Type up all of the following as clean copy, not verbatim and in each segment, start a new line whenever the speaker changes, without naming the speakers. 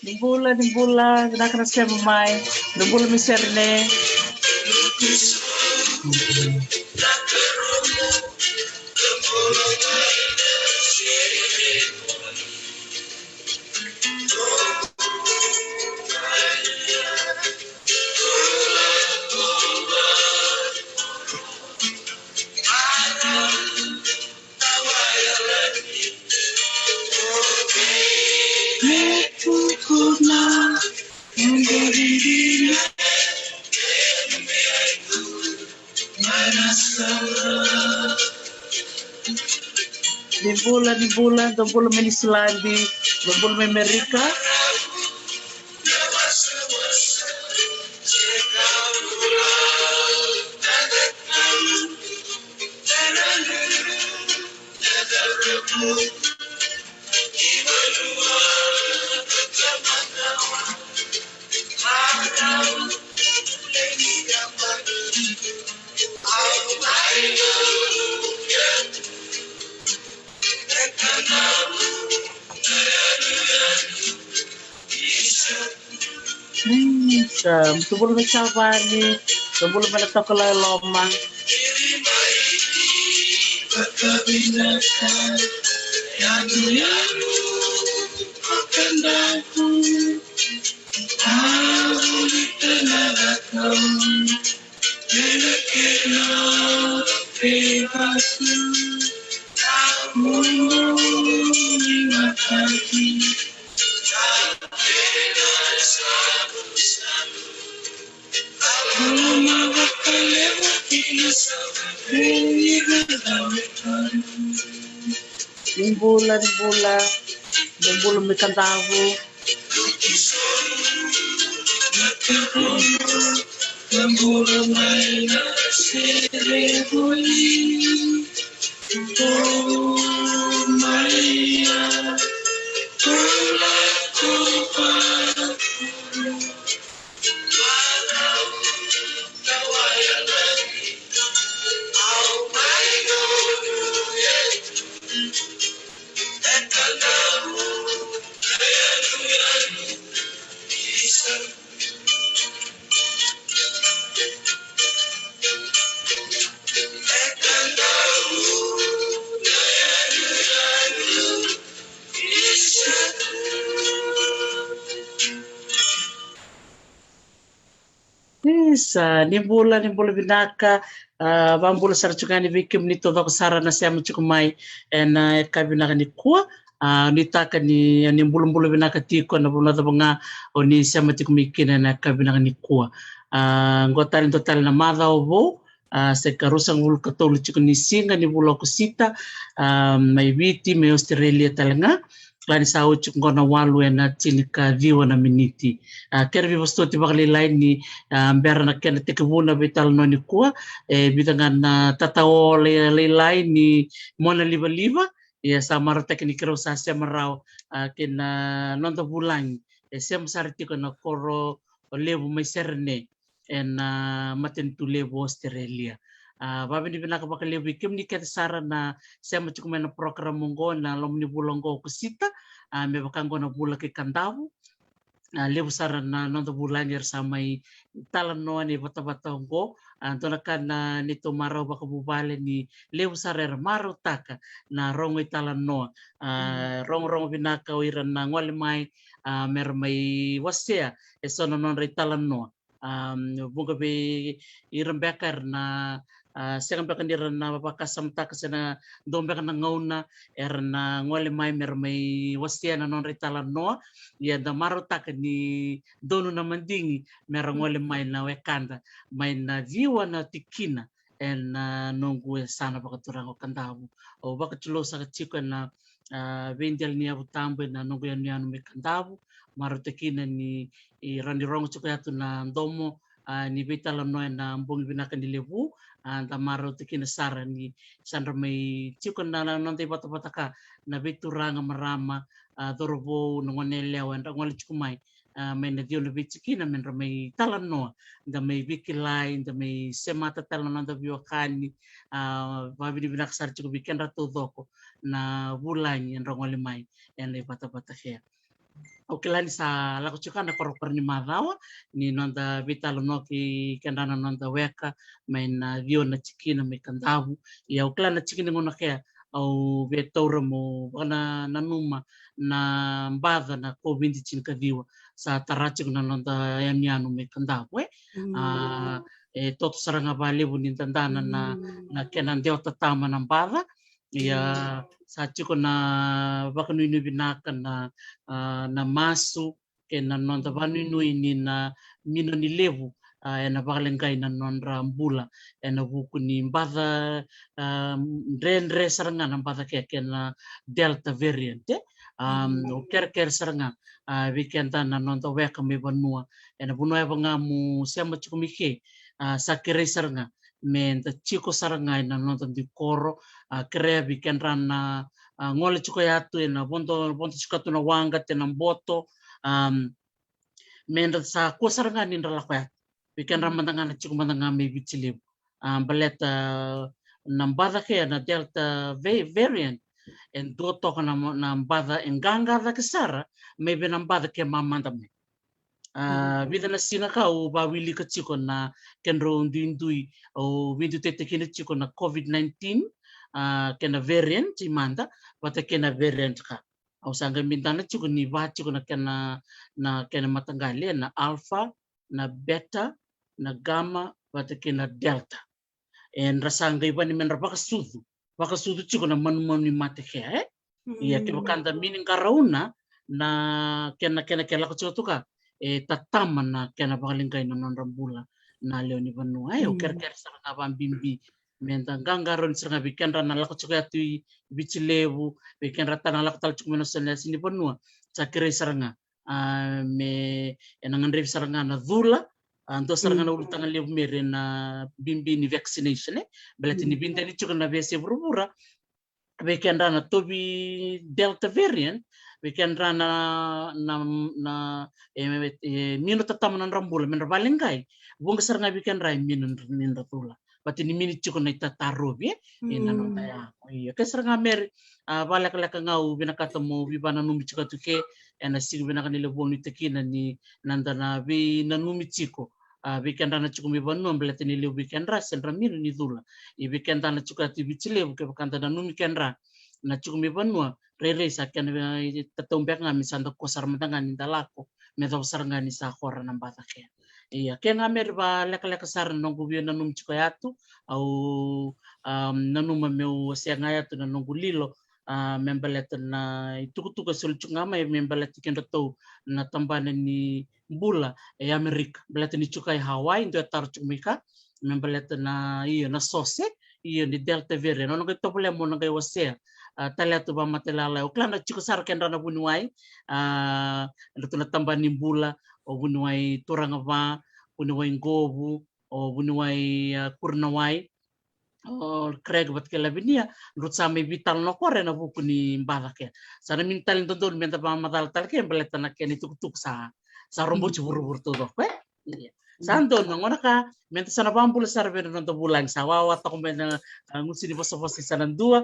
Di bola, nakana siya mamay. Di bola mi serne. Di bola mi Islandi, di bola mi Amerika. Tu bola mi Cavani, tu bola mi Tokola Loma. Di bola mi Cantavo. Ni bola binaka bambola sarachugani vikim ni tovako sara na siamu chukumai na kabinaka ni kuwa ni taka ni mbulu binaka tiko na bula tabanga o ni siamu tikumikina na kabinaka ni kuwa ngotali total na madha ovo se karusang bulu katolu chukuni singa ni bula kusita mai viti mai Australia talanga klani sa ucuk ngona walu na chinika viwa na miniti kera viva stoti bakali lain ni mbera na kena te kebuna vital no ni kuwa bitangan tatao le lain ni mona liva ya samara teknik kero sa sia marau kena nonto bulang sia masariti ko na koro levo mai serne en matentu levo Australia babi ni binaka bakali wikim ni kete sara na sia machukumena program mongo na lom ni bulongo kusita me bakango na bula ke kandavu levo sara na nonto bulangir samai talan no ni bata ngo antona kana ni to maro bakabubale ni levo sara maro taka na rongo talan no rong binaka wiran na ngwale mai mer mai wasea esono non re talan no bunga be irambekar na sekan bekan na papakasam takasena dombekan na ngauna na ngole mai mer mai wastia na non retala no ya da maro tak ni donu na mandingi mer ngole mai na wekanda mai na jiwa na tikina nunggu sana bakaturang kandabu o bakatulo sa chiko na vendel ni abu tambe na nunggu yan me kandabu maro tikina ni rani rong chiko yatu na domo ni vitala no na mbungi binaka ni lebu tamaro tikina sara ni sandra mai chiko na nonte bata ka na vituranga marama dorobo ngone lewa nda ngole chikumai mai na dio na vitsikina men mai talan no da mai vikilai da mai semata talan no da biokani babi binak sar chiko biken ratu doko na bulani ngole mai en le bata he Okelani sa lako chukana korokor ni madawa ni nonda vitalo noki kendana nonda weka main vio na chikina me kandavu ya okelana chikina ngona kea au vetoura mo bana nanuma na mbadha na COVID chinka viwa sa tarachi na nonda yamianu me kandavu toto saranga valevu ni tandana na kenan deo tatama na mbadha ya sa chiko na vakanui binaka na masu ke na nonda vanui ni na mino ni levu na vakalengai na nondra mbula na vuku ni mbadha ndre saranga na mbadha ke na delta variant o ker saranga vikenda na nonda weka me vanua na vunua vanga mu siama chikumike sa kere saranga me nda chiko saranga na nonda di koro krea vikendra na ngole chiko yatu na bondo chikatu na wanga te na mboto menda sa ko saranga ni ndala kwa vikendra mandanga na chiko mandanga me vichilibu baleta na mbadha ke na delta variant en do toka na mbadha enganga da kesara maybe na mbadha ke mamanda me vida na sina ka o ba wili ka chiko na kenro ndui o vidu tete kina chiko na COVID-19 kena variant imanda wata kena variant ka au sanga mintana chiko ni va chiko na kena matangali na alpha na beta na gamma wata kena delta en rasanga ibani menra baka sudu chiko na manu mate ke ia ke bakanda meaning karauna na kena ko chiko tuka tatama na kena bakalingai na nonrambula na leo ni vanua o ker saranga bimbi menta gangaron saranga vikendra na lako chiko atu bichilevu vikendra tana lako tal chiko menosana sini vanua sakere saranga me enangan saranga na dhula ando saranga na ulutanga levu mere na bimbi ni vaccination belati ni binda ni chiko na vese burubura vikendra na tobi delta variant vikendra na mino tatama na rambula menra balengai bunga saranga vikendra mino ninda dhula pati ni mini chiko na itatarobi ina nonda ya iya ke saranga mer balak ngau binakata mo bibana numi chiko tuke ena sig binaka ni lebon ni tekina ni nanda na bi na numi chiko vikendra na chiko mi banu ambelete ni lebu vikendra senra mino ni dhula i vikendra na chiko ati bichile ke bakanta na numi kendra na chiko mi banu rere sa kan tatombek nga misanda kosar matanga ni dalako me do saranga ni sa khora na mbata ke iya ke nga mer ba lek sar nongu bio na num chiko yatu au nanuma meu senga yatu na nongu lilo membalet na itukutuka sulchunga mai membalet kendo to na tambana ni bula Amerika belet ni chukai Hawaii ndo tar chumika membalet na iyo na sose iyo ni delta variant no ngai topole mo ngai wasea talatu ba matelala o klana chiko sar kendra na bunuai ndo na tambani bula o bunuai turanga va bunuai ngobu o bunuai kurnawai o kreg bat ke labinia lut same vital no kore na buku ni mbala ke sana mintal ndon menta ba madal tal ke beleta na ke ni tuk sa rombo chubur todo pe santo ngona ka menta sana bambul sarve no to bulan sawawa to ko mena ngusi di boso sana dua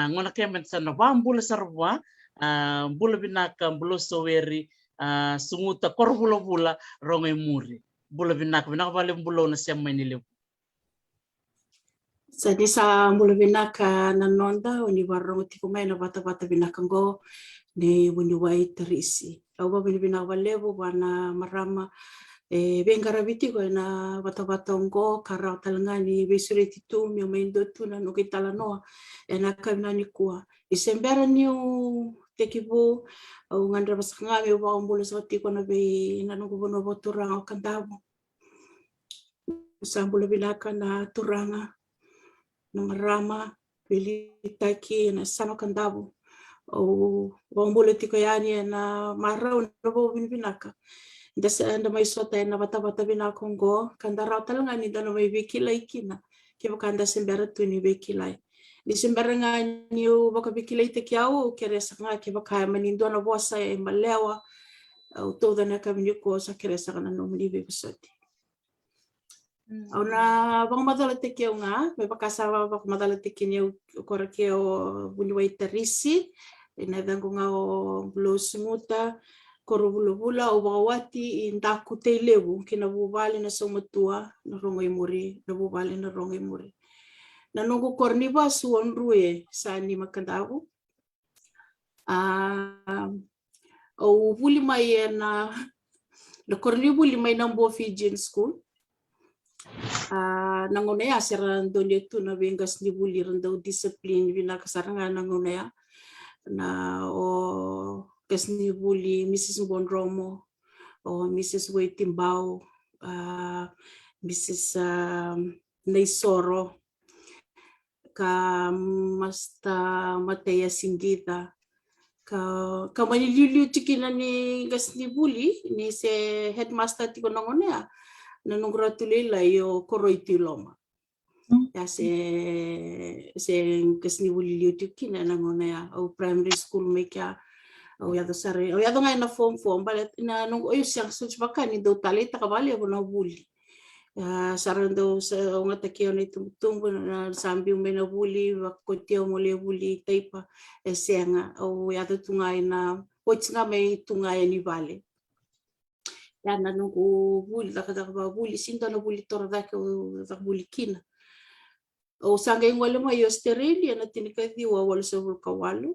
ngona ke menta sana bambul sarwa bula binaka bulo soweri sunguta korbulo bula ronge muri bula binaka vale bulo na semma ni lew
Jadi sa mula binaka na nonda ni warong tiko mai na bata binaka ngo ni wuni wai terisi. Au ba binaka walevo wana marama bengara biti ko na bata ngo karau talangani besuri titu mi maindo tu na no kitala noa na kamna ni kuwa. Isembera ni tekibu au ngandra basanga mi ba mbulo sa tiko na be na no gono boturang o kandabo. Sa mula binaka na turanga nang rama pili taki na sama kandabu o bombole tiko yani na marau na bo binaka desa anda mai sota na bata binaka ngo kandara talanga ni dano mai bikila ikina ke bakanda sembera tu ni bikila di sembera ngani o baka bikila teki au kere sanga ke baka manindo na bosa e malewa o toda na kaminyuko sa kere sanga no mli be besoti Ona bang madala teke nga, may pakasama bang madala teke niya kora keo buliway terisi, ina dangunga o blo simuta korobula o bawati indaku te lewu kina bubali na somatua na rongo imuri na bubali na rongo imuri na nungu korniba suon rue sa ni makandawu o buli mai na kornibu limai na mbo Fijian school nangonea sera ndone tu na vengas ni buli rando discipline vina kasaranga nangonea na o kasni buli Mrs. Bonromo o Mrs. Waitimbao Mrs. Neisoro ka Masta Matea Singita ka maniliu tikina ni gasni buli ni se headmaster tiko nangonea na nongratulila yo koroiti loma ya se gasni buli liu tikina nangonea o primary school meka o ya do sare o ya do ngai na form balet na nong oyo siang such bakani do taleta ka vale na buli sarando sa ngata kio ni tumtumbo na sambi umena buli wakotio mole buli taipa senga o ya do tungai na poitsinga me tungai ni vale ya na nungu buli da buli sinta no buli torda ka da buli kina o sanga ngole mo yo Australia na tinika di wa wal so kawalu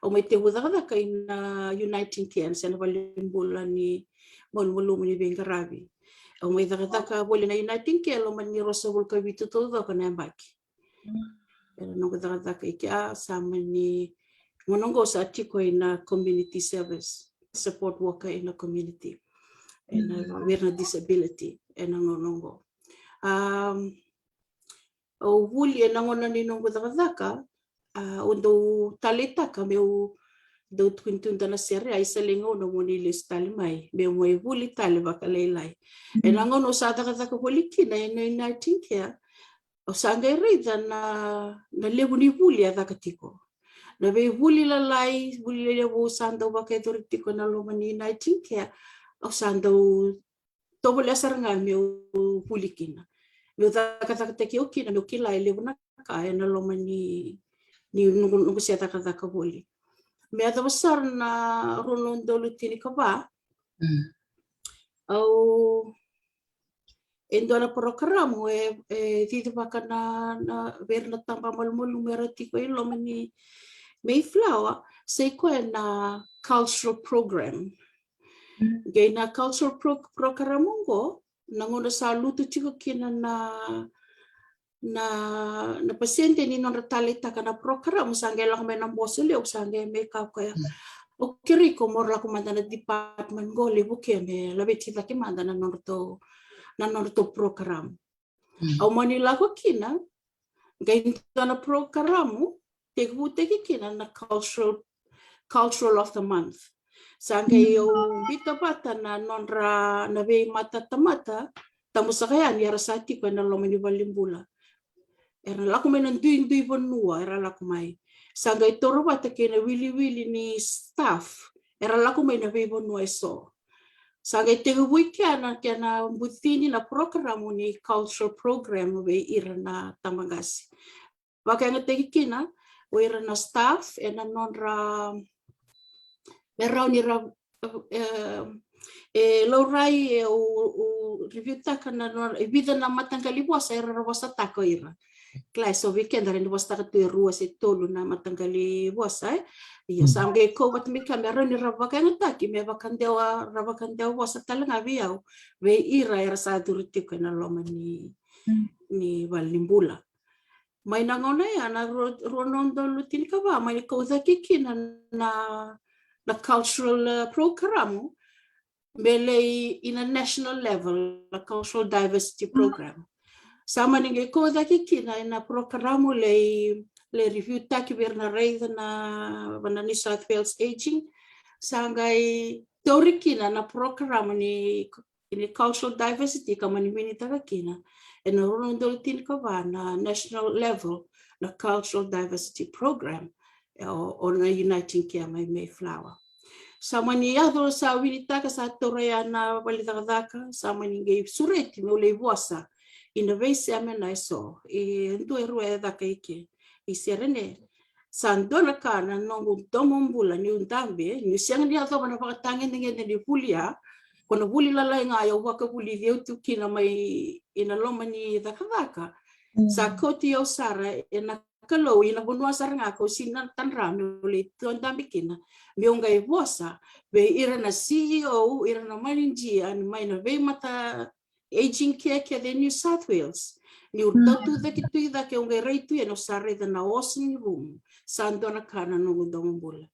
o mai te hudaga ka ina Uniting Cairns na balimbula ni mon volumini bengarabi o mai daga ka boli na Uniting Cairns lo mani rosa vol ka bitu todo ka na baki pero no daga ka ikia sama ni monongo sa tiko ina community service support worker in a community and we're disability and ngonongo o huli e nangona ni nongo daga undo taleta ka meu do twintunda na sere ai salingo no moni listali mai me mo huli tale bakalelai e nangono sa daga ka poliki na ina tinkia o sanga reida na lebu ni huli ada katiko na be huli la lai huli le bo sando baketor tiko na lo mani na tinkia o sando tobo le saranga me huli kina me daga te ki okina me kila ele na ka na lo mani ni nungu se daga ka boli me ada besar na ronon dolu tini ka ba au endora program tito baka na ver na tamba malmolu merati ko ilo mani Mayflower say ko na cultural program gay na cultural program ngo nangona sa luto chiko kina na pasyente ni non talita kana program sange lang may namboso leo sange may kaya o kiri ko morla ko mandana department go lebu ke me labeti ta ke mandana non to program au manila ko kina gay na programu te kina na cultural of the month sange yo bita bata na nonra na be mata tamata tamusakayan yara sati ko na lomani balimbula era laku mai nandui vanua era laku mai sanga itoro bata ke na wili ni staff era laku mai na be vanua so sanga te weekend ke na butini na program ni cultural program be ira na Tamagasi baka nga te kina o ira na staff ena nonra era ni ra laurai o review takana no vida na matanggali bosa era bosa tako ira class of weekend rin bosta ka rua se tolu na matanggali bosa iyo sange ko bat mi kamera ni rabaka ngata ki me bakandewa rabakandewa bosa talanga biao we ira era sa durti ko na loma ni Balimbula mai nangona ya na ronondo lutin ka ba mai ko zakiki na cultural program bele in a national level a cultural diversity program sama ninge ko daki kina na programo le review taki berna reida na banani South Wales aging sangai teori kina na program ni cultural diversity kama ni minita kina en rondo tin ka na national level na cultural diversity program on a Uniting Cairns Mayflower sama ni ado sa winita ka sa torayana balitaka sama ninge sureti no le boasa in the vase amena so e ndo erue da kaike i serene Sandona ka na nongo tomombula ni undambe ni siang ni ato na pakatangin ni pulia kono buli lalai nga yo waka buli dio tu kina mai ina loma ni dakavaka sa koti yo sara ina kalau ina bunua sara nga ko sinan tanra le tu undambe kina mi unga e bosa be ira na CEO ira na maninji an mai na ve mata aging care de New South Wales ni urtatu da kitu da ke unga reitu no sara da na osing room Sandona kana nungu dongombula.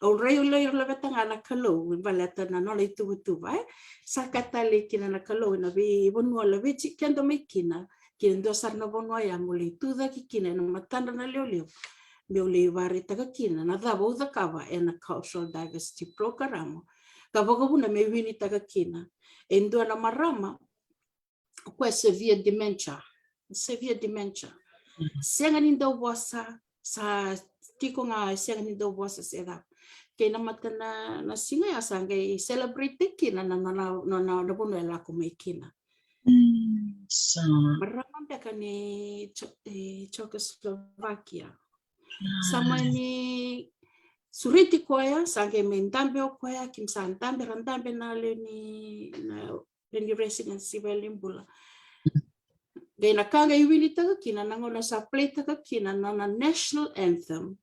O rei ulai la betanga na kalau balata na no le tu vai. Sakatale kina na kalau na be bonua la be kendo me kina kendo sarna bonua ya muli tu da kina na matanda na leo. Me ule ware taka kina na da bo da kava na cultural diversity program. Kava ko na me wini taka kina. Endo na marama kwa severe dementia. Severe dementia. Senga ninda wasa sa tiko nga siang ni do bosa seda ke na matana na singa ya sanga celebrate kina na bono la ko mekina
sa
marama beka ni Czechoslovakia sama ni suriti koya sanga mendambe koya kim sandambe randambe na le ni residency belimbula Gena kanga iwili taka kina nangona sa play taka kina na national anthem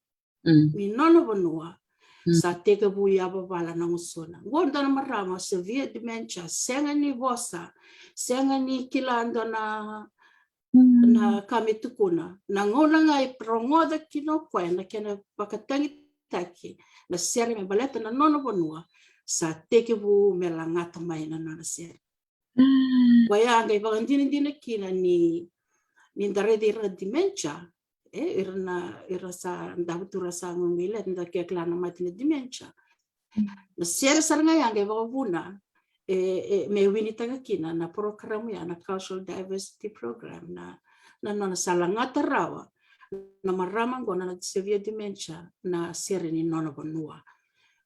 ni nono vanua sa teka buia babala na musona ngonda na marama severe dementia senga ni vosa senga ni kilando na kami tukuna na ngona ngai prongoda kino kwa na kena pakatangi taki na sere me baleta na nono vanua sa teka bu melangata mai na sere Waya ngai bagandina kina ni ndare dira dementia ira sa ndabutura sa ngumile nda ke klana matina dementia na sere saranga yangai bagabuna me wini taga kina na program ya na cultural diversity program na salangata rawa na marama ngona na severe dementia na sere ni nono bonua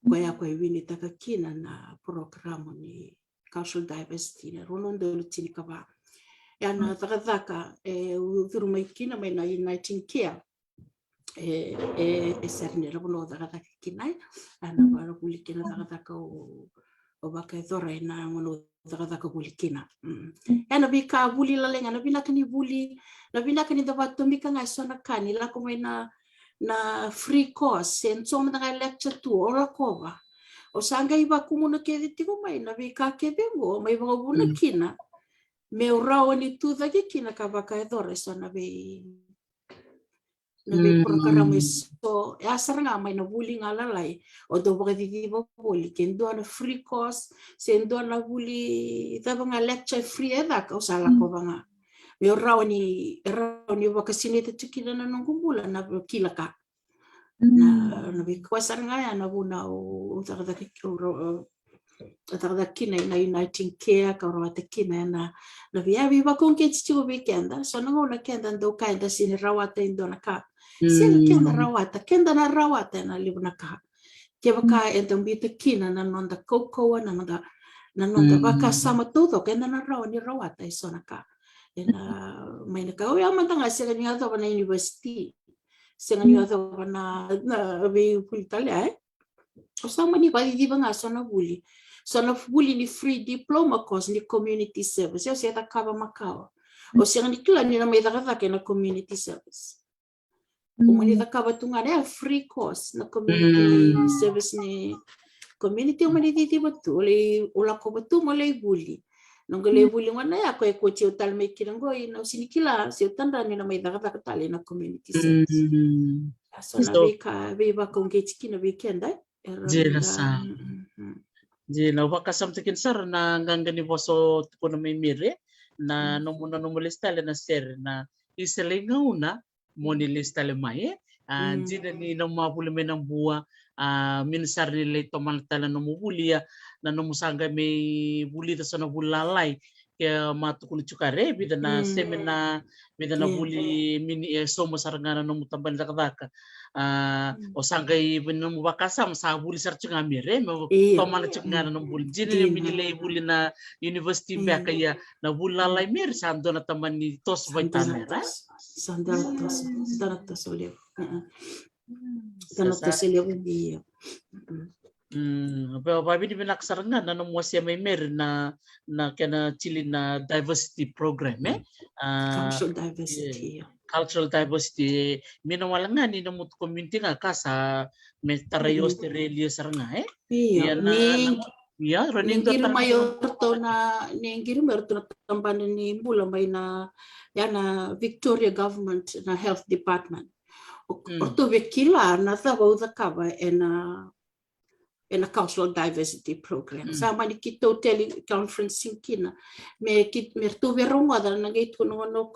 Waya kwa wini taga kina na program ni cultural diversity na ronondo lutini kava yana takadaka urumai kina mai na uniting care serne rono takadaka kina ana bara bulikina takadaka o baka dora na ngono takadaka bulikina yana bika buli lalenga na binakani buli na binakani dapat tumika ngai sona kani la ko mai na free course sen so mga lecture tu ora kova o sanga iba kumuna ke tiko mai na bika ke bengo mai ba buna kina me urao ni tu daki kina ka baka dore so na be program so asaranga mai na buli ngalalai o do ba di bo buli kendo na free course sendo na buli taba nga lecture free eda ka usala ko banga me urao ni baka sinete tikina na ngumbula na kila ka na be kwasaranga ya na buna o Atarda kina na uniting care ka ora te kina na via viva con che ci weekend sono una kenda ndo kaida sin rawata indona ka sin kenda na rawata na libna ka ke baka entombi te kina na nonda koko na nonda baka sama todo kenda na rawata isona ka ena mai na ka o ya manda ngase ni ato na university senga ni ato na be pulitalia o sama ni ba di banga sona buli Sono fuli ni free diploma course ni community service. Eu sei kava Macau. O sei ni kila ni na mai daka na community service. Como ni kava tunga ne free course na community service ni community o mani di batu le ula ko batu mo le buli. Nong le buli ngana ya ko e ko ti o tal me kirango ina sini kila se tanda ni na mai daka tali na community service. So na be ko ngeti kina weekend
Jela sa Jela waka samtikin sar na ngangani boso ko na may mire na nomuna nomulistale na ser na isele ngauna monilistale mai jina ni no mabuli menang bua minsar ni le toman tala no mubulia na no musanga me buli ta sono bulalai ke matukul cukare bida na semina bida na buli mini somo sarangana no mutamban dakdaka o sangay binum bakasam sa buli sar cungamire mo toman cungana no buli jini mini le buli na university ba kaya na bulalai mir sando na taman ni tos vitamera
Sandaratos oleo Tanto se levo di
Babi ni binaksarangan na mo siya may mer na kana Chile na diversity program
cultural diversity.
Cultural diversity minawalangan ni mo community nga ka sa metarayo Australia saranga
Iya,
ya running
to mayor to na ningiru mayor to tambana ni mula may na yana Victoria government na health department. Orto vekila na thawa kaba in a cultural diversity program. Sama ni kito teleconferencing kina me to veronga da na gate kuno no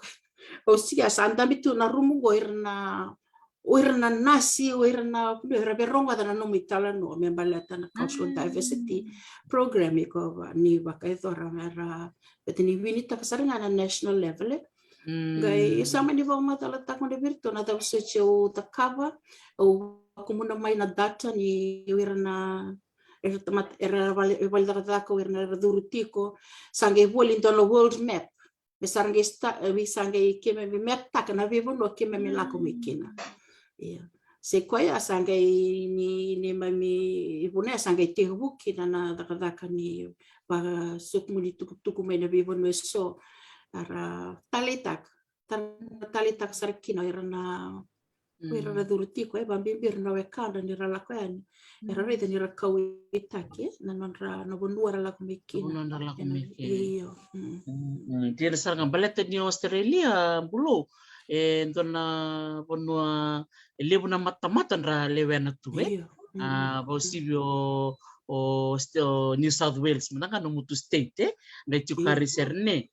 o sia santa bitu na rumu oirna nasi oirna veronga da no mitala no me balata na cultural diversity program ko ni bakaidora mera betini vinita kasaringa na national level gai sama ni va matala ta ko de virtu na ta seche o ta kava o kumuna mai na data ni wirna era valda ko wirna durutiko sange volinto no world map besange bisange keme map ta kana vivo no keme me la komikina ia se koya sange ni mami ibune sange te buki na daka ni ba sukmuli tuku mai na vivo no so ara talitak sarkina irna Wira durutiko bambir no wekanda ni rala kwani era rede ni rakawi take na nonra no bonduara la kumikina iyo
dia saranga balete ni Australia bulu ndona bonua lebu na mata ndra lewena tu bosibio o New South Wales menanga no mutu state na chukari serne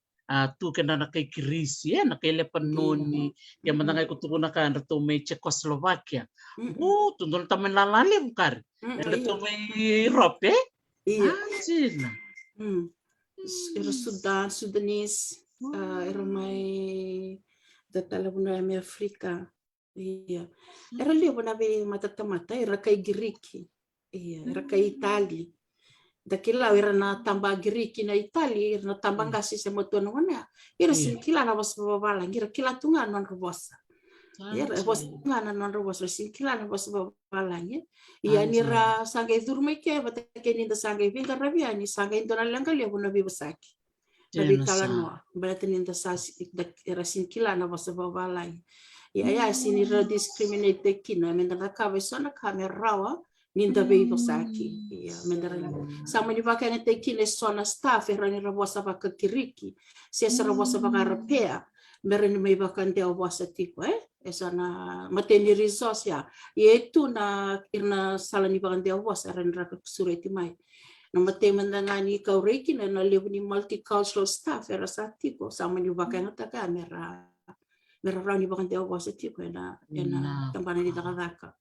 tu kena na kay krisi na kay lepanoni ya manangay ko tukuna ka to may Czechoslovakia tundol taman lalalim kar to may Europe sina
era Sudanese era may datala na may Afrika era libo na be matatamata era kay Giriki era kay Italy dakila era na tamba Giriki na Italia era na tamba ngasi sa motono na era sinkila na was babala ngira kila tunga non robosa era was tunga non robosa sinkila na was babala nge ia nira sangai durme ke bata ke ni da sangai vinga rabia ni sangai dona langa le bona bibasaki na bitala no bata ni da sasi era sinkila na was babala ia sinira discriminate kina menda ka besona kamera ninda veio saki mendara sama ni vakane te kine sona staff era ni rabosa vaka kiriki se esa rabosa vaka rapea mereni mai vakande o wasa tipo esa na mateni resource ya itu na irna sala ni vakande o wasa era ni raka sureti mai na mate mandangani ka reiki na lebu ni multicultural staff era sa tipo sama ni vakane ta kamera mera ni vakande o wasa tipo ena tambana ni daka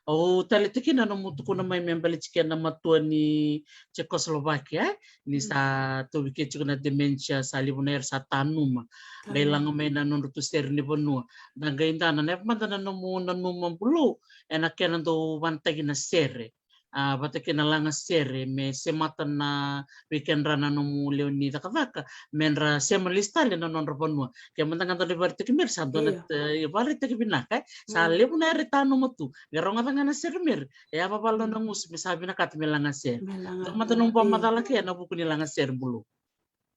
o talitiki na mutu kuna mai membalichiki na matua ni Czechoslovakia ni sa tobike na dementia sa libuner sa tanuma gailang mai na nurutu ser ni bonua na gainda na manda na numa bulu ena kena do wantagi na sere bata kena langa sere me semata na weekend rana no leoni takavaka menra semalista le non bonua ke manda ngata de varte kemer sa donat varite ke binaka sa lebuna retano matu garonga tanga na sermer apa ballo na mus misabi na kat melanga ser mata no pamadala ke na buku ni langa ser bulu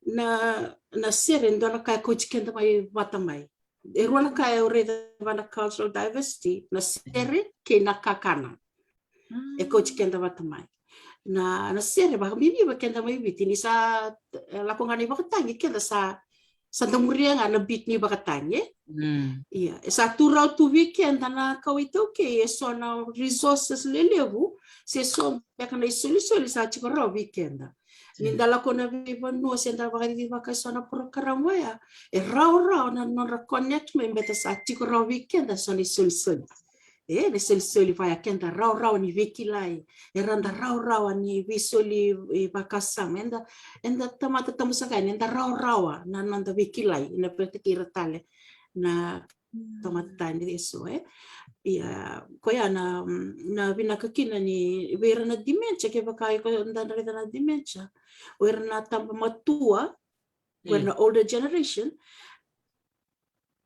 na sere ndona ka coach kenda mai batamai erona ka ore da cultural diversity na sere ke na kakana e coach kenda batamai na sere ba bibi ba kenda mai bitini sa lakongani ba katangi kenda sa damuria nga na bit ni ba katangi iya sa turau tu weekend na kawito ke so na resources lelevu se so ya kana solution sa chikoro weekend nindala ko na biba no senda ba kadi ba ka so na program ya rau na non connect me beta sa chikoro weekend so ni solution ne soli vai kenda rau ni vikilai eranda rau ni visoli bakasam enda tamata tamusaka enda rau na nanda vikilai na pertikira tale na tamata ni eso ia koya na binakakina ni vera na dementia ke bakai ko ndana na dementia vera na tamba matua vera na older generation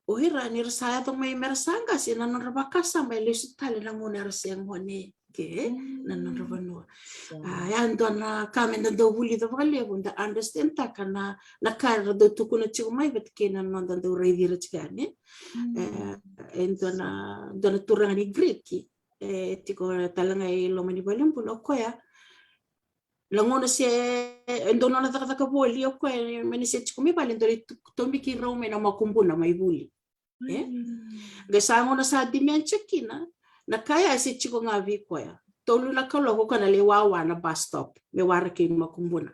Ohira ni rasaya tong may merasanga si nanon rabakasa may lesut tali na muna rasayang hone ke nanon rabano. Yan doon na kami na daw huli daw kali kung da understand ta kana nakara daw tukuna chumay bat nanon daw ready rachgani. Ento na turang ni Greek tiko talangay lomani balim pulo ko ya. Langono si endo na taka boli o ko mani si chumi balin dori tombi ki rome na makumbuna may buli. Gasango na sa dimensya kina na kaya si chiko nga vi ko ya. Tolu na kalo ko kana lewawa na bus stop me wara ki makumbuna.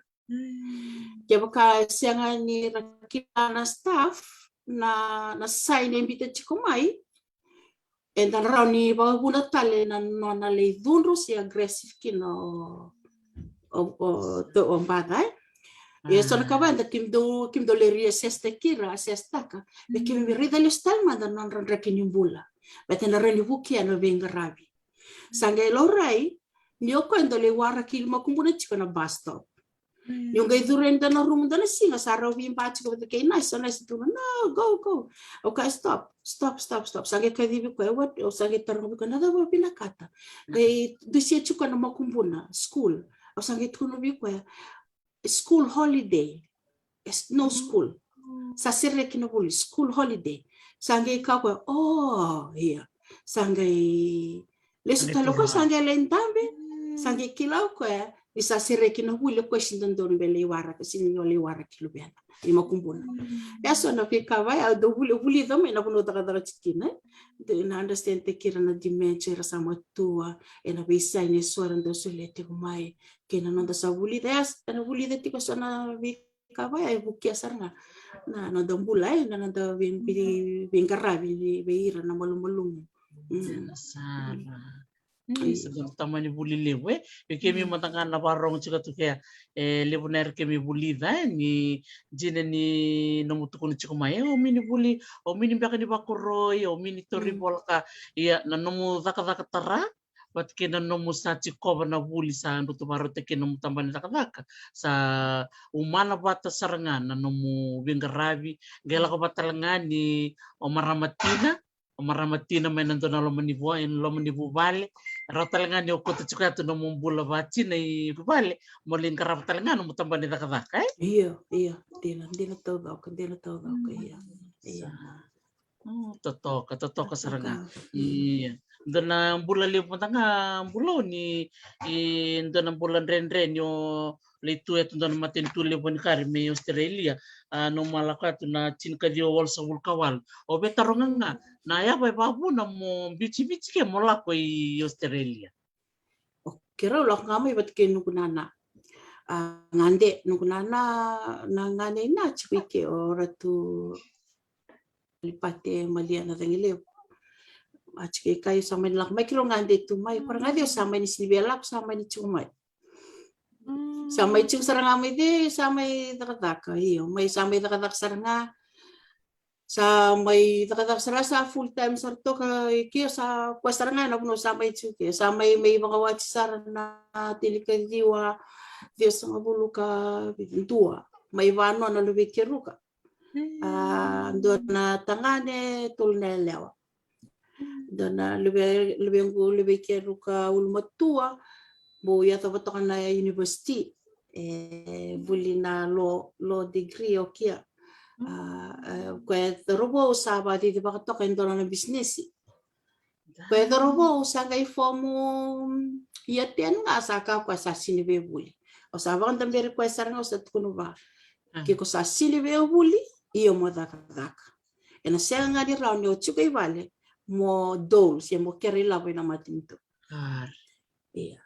Kaya baka siya nga ni rakita na staff na sign imbita chiko mai and then raw ni baguna tale na le dunro si aggressive kino o bagay. So nakabanda kimdo le reassess te kira assess taka me kimi rida le stalma da non randrakin yung bula bete na ren buki ano venga rabi sangai lorai ni kwendo le wara kilma kumbuna chiko na bus stop yung gay durenda na room da na singa sa rawi imbachi ko kay nice tu no go okay stop sangai kadibi ko what o sangai tarong ko na daw pinakata kay dusia chiko na makumbuna school o sangai tunubi ko school holiday no school sa sirre kinobuli school holiday sangai ka ko iya sangai leso talo ko sangai lentambe sangai kilaw ko isa sirre kinobuli ko sindon bele wara ko sinyo le wara kilubena imakumbuna yaso na fika vai do buli do me na puno daga chitina de na understand te kira na dimension sama tua e na bisa ni suara ndo sulete mai kena nonda sa buli das na buli de tiko sana fika vai ai bukia sarna na no dombula na nonda vingarabi beira na malum
Segala tamani buli lewe, kemi matangan na parong chika tu kaya lebuner kemi buli da ni jine ni nomutukun chiko mai o mini buli o mini baka ni bakuroi o mini tori bolka ya na nomu daka tara bat kena nomu sa chiko na buli sa ndutu barote kena nomu tambani daka sa umana bata sarangan na nomu bingarabi gela ko batalangan ni o maramatina may nandun na lomanibu bale ratalangan ni okota chuka tu no mumbula bachi na ibale molin karap talangan no mutambani daka
iya dina todo ko iya
totoka saranga iya dona bula li puntanga bulo ni dona bulan ren yo leitu et dona matin tuli pon kari me Australia no malaka tu na cinka dio wal sawul kawal o betaronga na ya ba babu na mo bici ke mola ko i Australia
kira lo ngami bat kinukunana ngande nukunana na ngane na chike ora tu lipate malia na tangile achike kayo sama ni lak mai kilo ngande tu mai parang ade sama ni silbelak sama ni chumai sama chung saranga mai de sama daka iyo mai sama daka saranga sa may daka sarasa full time sarto ka iki sa pasaranga na puno sama chuke sa may mga watch sarana tilika diwa Dios nga bulu ka tua may vano na lubi kiruka doon na tangane tulnelewa doon na lubi kiruka ulmatua buya tabato na university buli na law degree o kia kaya robo usaba di ba to kendo na business kaya robo usanga ifomo yaten nga saka kwa sa sinibe buli o saba kan tambere kwa saranga usat kuno ba kiko sa sinibe buli iyo mo daka ena siya nga di raw niyo chuka ibale mo dol siya mo kerila ba na matinto iya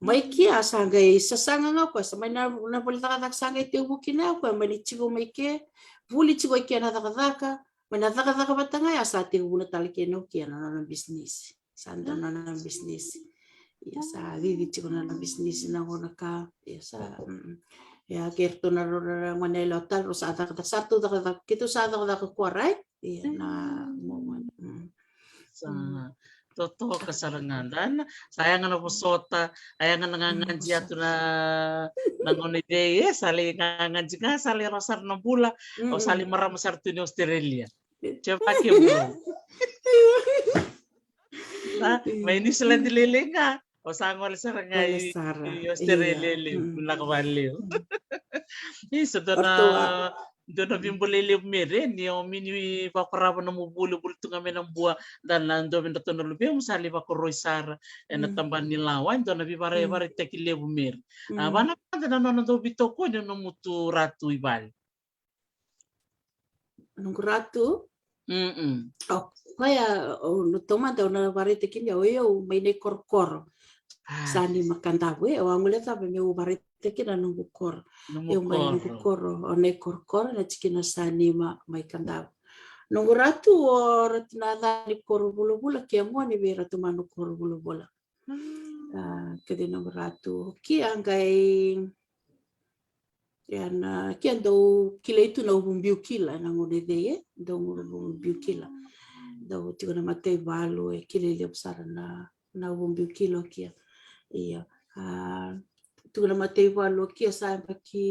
may kia sangay sasanga nga ko sa may na bulita ka sangay tiubo kina ko may chigo may ke buli chigo kia na daka may na daka batanga ya sa tiubo na talikeno kia na business sanda na business ya sa vivi chigo na business na ko naka ya sa ya kerto na manelo tal sa daka sarto daka kito sa daka ko right ya na mo
sa totoo kasarangan dan sayang na pusota ayang nanganganji ato na nangonide sali nanganji nga sali rasar ng bula o sali maramasar to ni Australia Siapa kemo? Na, may ini sila dililinga. O sangol sa
Oleh
ngay
Sarah. Iya.
Australia nakabaliw. Isso
Ortua.
dona bimbulili mere ni o mini paparava na mubulu bulto kami ng buwa dan nando mi nato na lubi musali pa ko roisara na tamban ni lawan dona bi pare pare tekile bumer. Bana pa na no do bito ko no mutu ratu ibal.
Nung ratu.
Oh,
kaya no toma daw na varete kini o yo may ne korkor. Sani makandawe o angule tabe me varete kina nung kor. Yung may nung kor o ne korkor na chikina sani may kandaw. Nung ratu o ratinada ni kor bulu-bula kia mo ni be ratu manu kor bulu-bula. Kadi nung ratu kia angay yan kia do kila itu na ubumbiu kila nang udede do ubumbiu kila. Do tigo na matei balu e kile ile besar na ubumbiu kilo kia. Iya. Tigo na matei balu kia sampai ki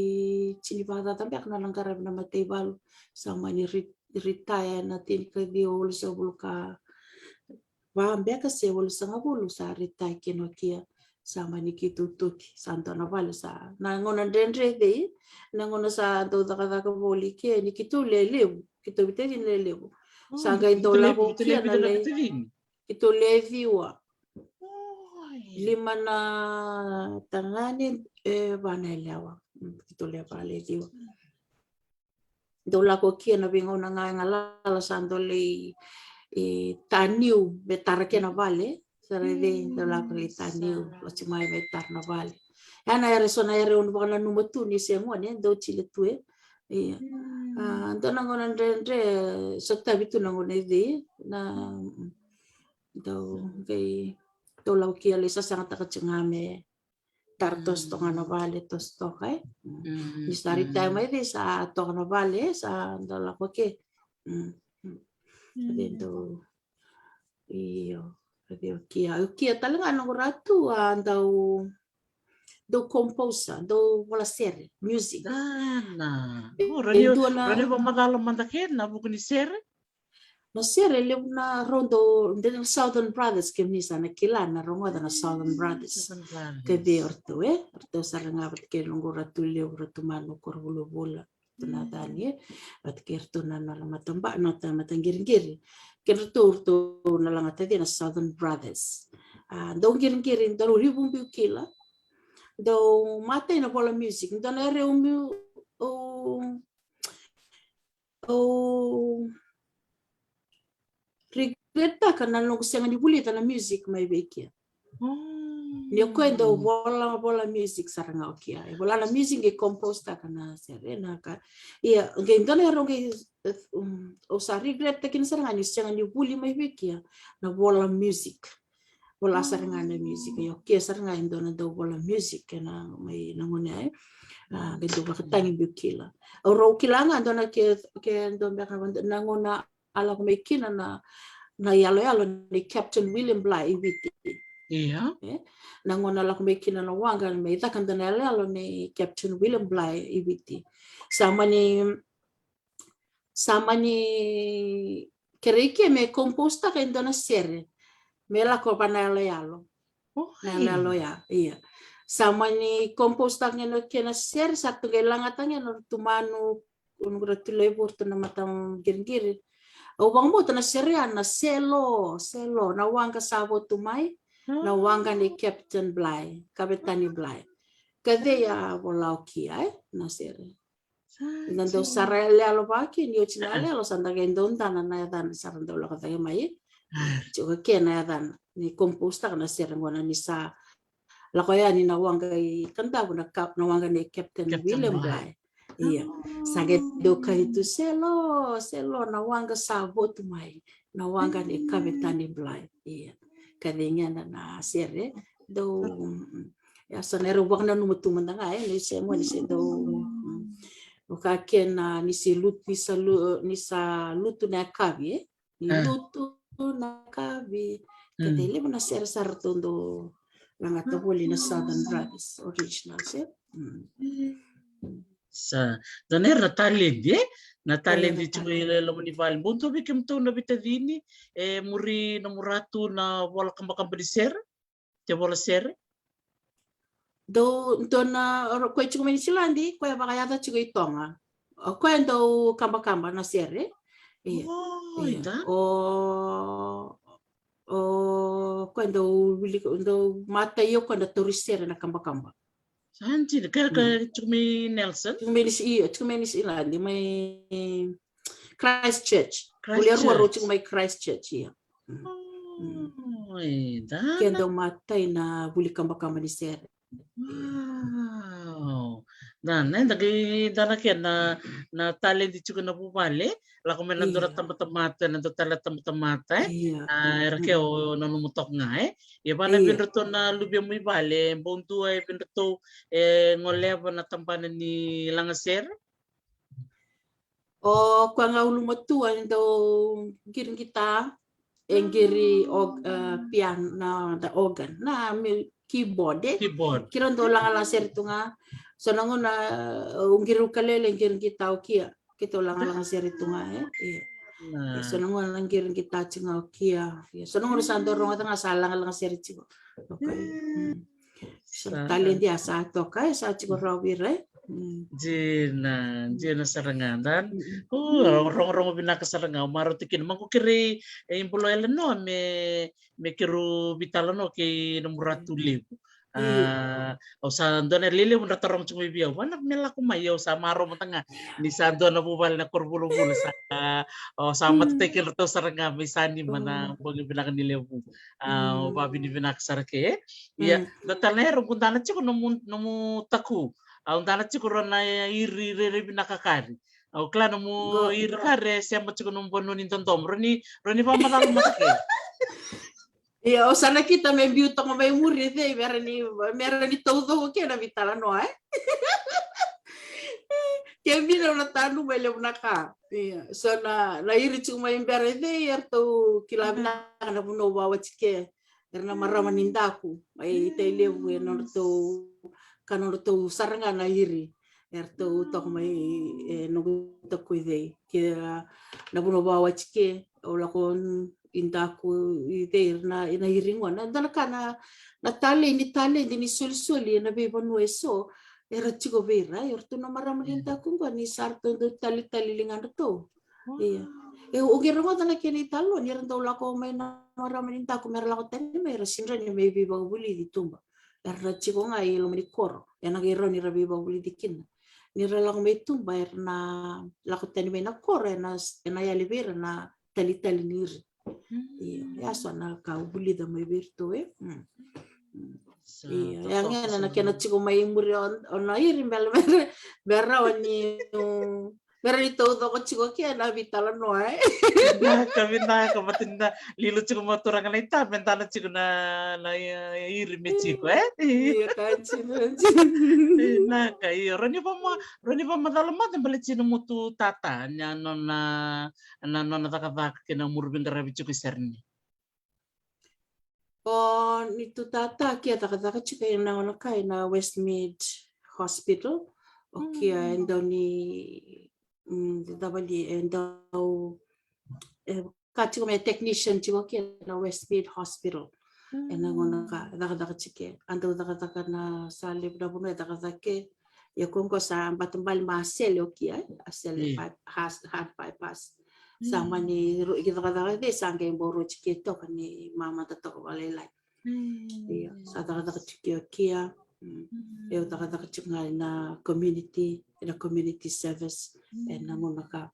chini bata tambi ak na langkara na matei balu sama ni retire na tin ka di ol sa bulka. Ba ambeka se ol sa ngabulu sa retire kino kia sama ni kitutuki santo na vale sa na ngona dendre de na ngona sa do taka boli kia ni kitu lelebu kitu biteni lelebu. Sanga ito lako kia na le ito leviwa 5 na tangani banelewa ito leviwa do lako kia na bingo na ngala sando le taniu betar kia na vale sarede do lako le taniu lo chimai betar na vale ana ere sona ere un bana numatu ni semone do chile tue iya. Ando nangona ndre sokta bitu nangona de na do kay do lau kia lesa sangat takachangame tartos to ngana vale tos to kay ni stari time de sa to ngana vale sa do la ko ke dentro io kia talaga nang ratu andau do composer do wala sere music
radio ba magalo mandaken na buku ni sere
no sere le na rondo the Southern Brothers ke ni sana kila na rongo da Southern Brothers ke de orto saranga bat ke longo ratu le ratu manu kor bulu bola tuna tani bat ke rtu na la matamba na matangir-ngir ke rtu na la ngata na Southern Brothers do ngir-ngir do ribumbi kila do mate na bola music do na re regreta kana no kusenga ni bulita na music mai bekia ni kwendo bola music saranga okia bola na music e composta kana serena ka ia ngendo na ronge o sa regreta kin saranga ni senga ni buli mai bekia na bola music bola saranga na music yo kia saranga indo na do bola music na mai na ngone gendo ba katangi bukila o ro kilanga ndo na ke ndo ba na ngona ala ko mai kina na yalo ni Captain William Bligh ibiti
iya
na ngona la ko mai kina na wanga mai ta kan na yalo ni Captain William Bligh ibiti sama ni kereke me composta ka ndo na sere mela ko panalo yalo ya iya sama ni composta ngeno kena ser satu gelanga tanga no tumanu ungratule porto na matam gir o bangmo na seria na selo na wanga sabo tumai na wanga ni Captain Bligh Kapitani Bligh kade ya bolauki na sere nando sarele alo baki ni ochinale alo sanda gendon tana na dan sarando lo kata mai juga kena dan ni composta na sere ngona ni sa la koya ni na wanga I kanta na wanga ni Captain William Bligh iya sage do itu selo na wanga sabo tumai na wanga ni Kapitani Bligh iya kadenya na sere do ya sonero wanga no mutu mandanga ni semo ni do uka kena ni si lutu na kabi ni lutu na kabi kadele na sere sartondo Langata Woli na Southern Brothers original set.
Sa doner na talendi
Natali.
chukile lo ni val bunto bi kim to na bitadini muri na muratu na wala kamba ser te wala ser
Do na koe chuku meni silandi, koe bakayata chuku itonga. Koe do kamba na sere. Iya.
oh
Iya.
ita
O koe do mata iyo koe do turisere na kamba.
sanji ka chukmi Nelson
Chuku meni silandi, may Christchurch. Kuliah ruaro chuku may Christchurch, iya.
oh ita
Kaya do mata na buli kamba ni sere.
wow dan dana kaya na talent chuku na bubale la kung na dura tamata na tala tamata era kaya o nanumutok nga iba na binruto na lubya mo ibale bontu ay binruto ngoleba na tampanan ni Langaser
o kwa nga ulumatua ndo giring kita engiri piano da organ na keyboard kiron do lang ser itu nga so nangon na ungiru kalele giring kita o kia kita lang ser itu nga so nangon lang giring kita chinga o kia so nangon sa dorong nga salang lang ser itu okay so talent dia sa to kay sa chigo rawire
Jina sarangan rong binakasarangan marutikin mangkukiri impulo eleno me kiru bitalano ke nomuratu liu o sa dona lili mun ratarong chumi biya wanak mela kumayo sa maro matanga ni sa dona bubal na korbulo-bulo sa o sa matatekil to saranga misani mana bongi binakan niliw o babi ni binakasarake ya datalero kuntana chiko nomu taku ang tanat siguro na iri binakakari. O klano mo iri kare siya mo siguro nung bono ni tontom. Roni pa matalo matake.
Iya, o sana kita may beauty ko may murid meron ni todo ko na bitala no Kaya binaw na tano may lew na ka. Iya, so na iri chuk may bere erto kilabi na puno wawa chike. Karena marama nindaku. May itailew kanorto saranga na iri. Erto tok may nugutok ko kaya na puno wawa chike. Ola kon indaku na inahiringwan andala kana natali ni sul na bebon weso era chigo vera erto na maramanin daku ni sarto do tali lingan to iya ugero mo na kini talo ni rando la ko may na maramanin daku merla ko tani may rasinra ni may biba buli di tumba era chigo nga ilo ni koro ya nagero ni rabi ba buli dikin ni rala ko may tumba na la ko tani may na koro na ya libera na tali niri ya sana kau buli da may virtu yang na kena chico may muri on iri bera wani bera ito ko chico kaya na vitala no
kami na kapatid na lilo chico maturang na ita bentana chico na iri me chico
iya kanchi
na kayo roni pa madalamat ang balit sino mo tu tata nya na takabak kina murbing karabi chico serni
itu tata kia taka chico yung nangonakai na Westmead Hospital okay endo ni dabali endo kachiko may technician chiko kia na Westmead Hospital enangonaka daga chike ando daga na salib na puno daga ya kung sa batumbal masel kia asel hard bypass sama ni kita daga sangke boro chike to ni mama tato walelai iya sa daga chike kia eu daga chike na community service enangonaka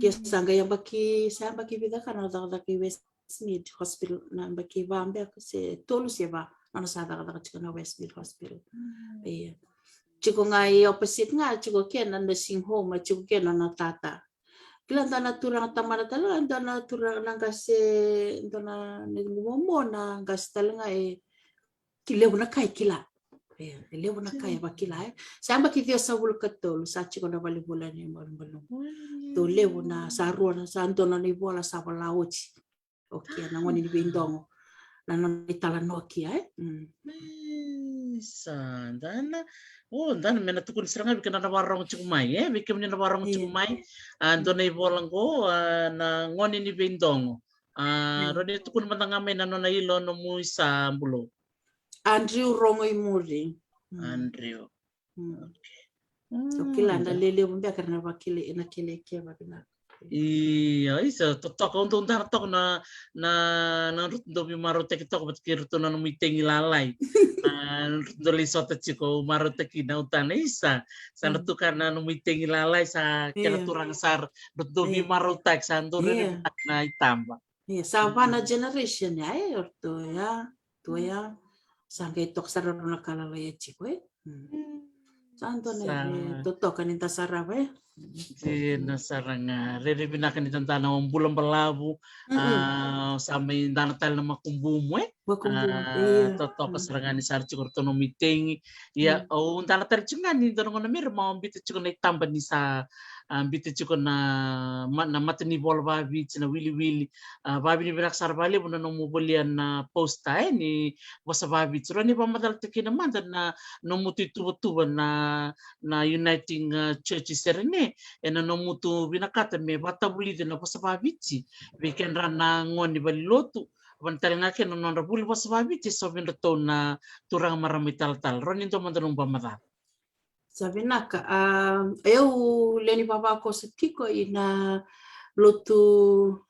kia sangke yang baki bida kana daga Westmead Hospital na baki vambe se tolu se va ana sa daga chike na Westmead Hospital iya chiko ngai opposite nga chiko kia na nursing home chiko kia na tata kila ndana turang tamana tala ndana turang nang kasi ndana ngumomo na gastal nga kilew na kai kila lew na kai ba kila samba kitio sa vulkatol sa chiko na balibulan ni malum to lew na sa ruan sa ndona ni bola sa balawchi okay na ngoni ni bindong non itala no kia
Dana. Dana mena tukun seranga bikin na warong cikumai bikin na warong cikumai ando na ibolanggo na ngoni ni bindong. Rodi tukun matangame na no na ilo no muisa bulo.
Andrew Rongo Imuri.
Andrew.
Okay, landa lele bumbia karena wakili ina kile kia babina.
Iya, isa totok untuk tok na do bi maro tek tok bat kirto na meeting lalai. Do lisota chiko maro tek na utana isa. Sana tu karena no meeting lalai sa kena turang sar do bi maro tek santo re na itamba.
Iya, savana generation ya orto ya. Tu ya sangai tok sarona kala ya chiko Santo ne totokan inta sarava
Di nasaranga rere binakan itantana ang bulang balabu sama danatal na makumbumo totoka sarangani sarci korto no meeting ya danatal chungani dono na mir mau bitu chukon itamba ni sa bitu chukon na matni bol babi na wili babi ni binak sarbali buno no mubolian na posta ni wasa babi churo ni pamadal tekina manda na no mutu tubo na uniting church serene ena no mutu binakata me bata buli de na posa babici weekend rana ngoni bali lotu bantal ngake no nonra buli posa babici so bin to na turang marami tal ronin to mandanong pamata
Sabinaka eu leni baba ko setiko ina lotu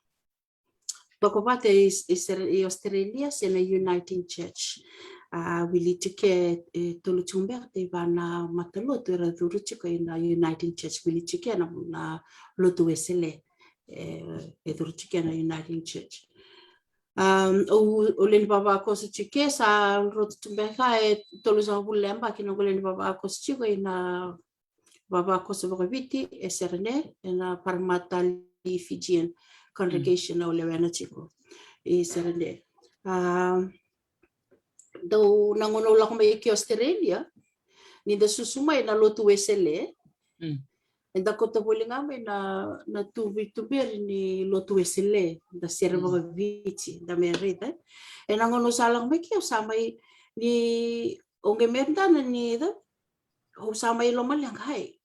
tokopate i Australia sena Uniting Church wili tike tolu chumber te bana mataloto era duruchi ko ina Uniting Church wili tike na lotu wesele duruchi na Uniting Church o leni baba ko tike sa rotu chumber ka tolu sa bulemba kino leni baba ko tike ina baba ko sa viti eserne ina parmatali Fijian congregation o lewena chiko serende do nangono la ko mai ki Australia ni da susumai na lotu wesele enda ko to bolinga mai na tuber ni lotu wesele da serva vici da merita nangono salang mai ki samai ni onge merda ni da o samai lo malang hai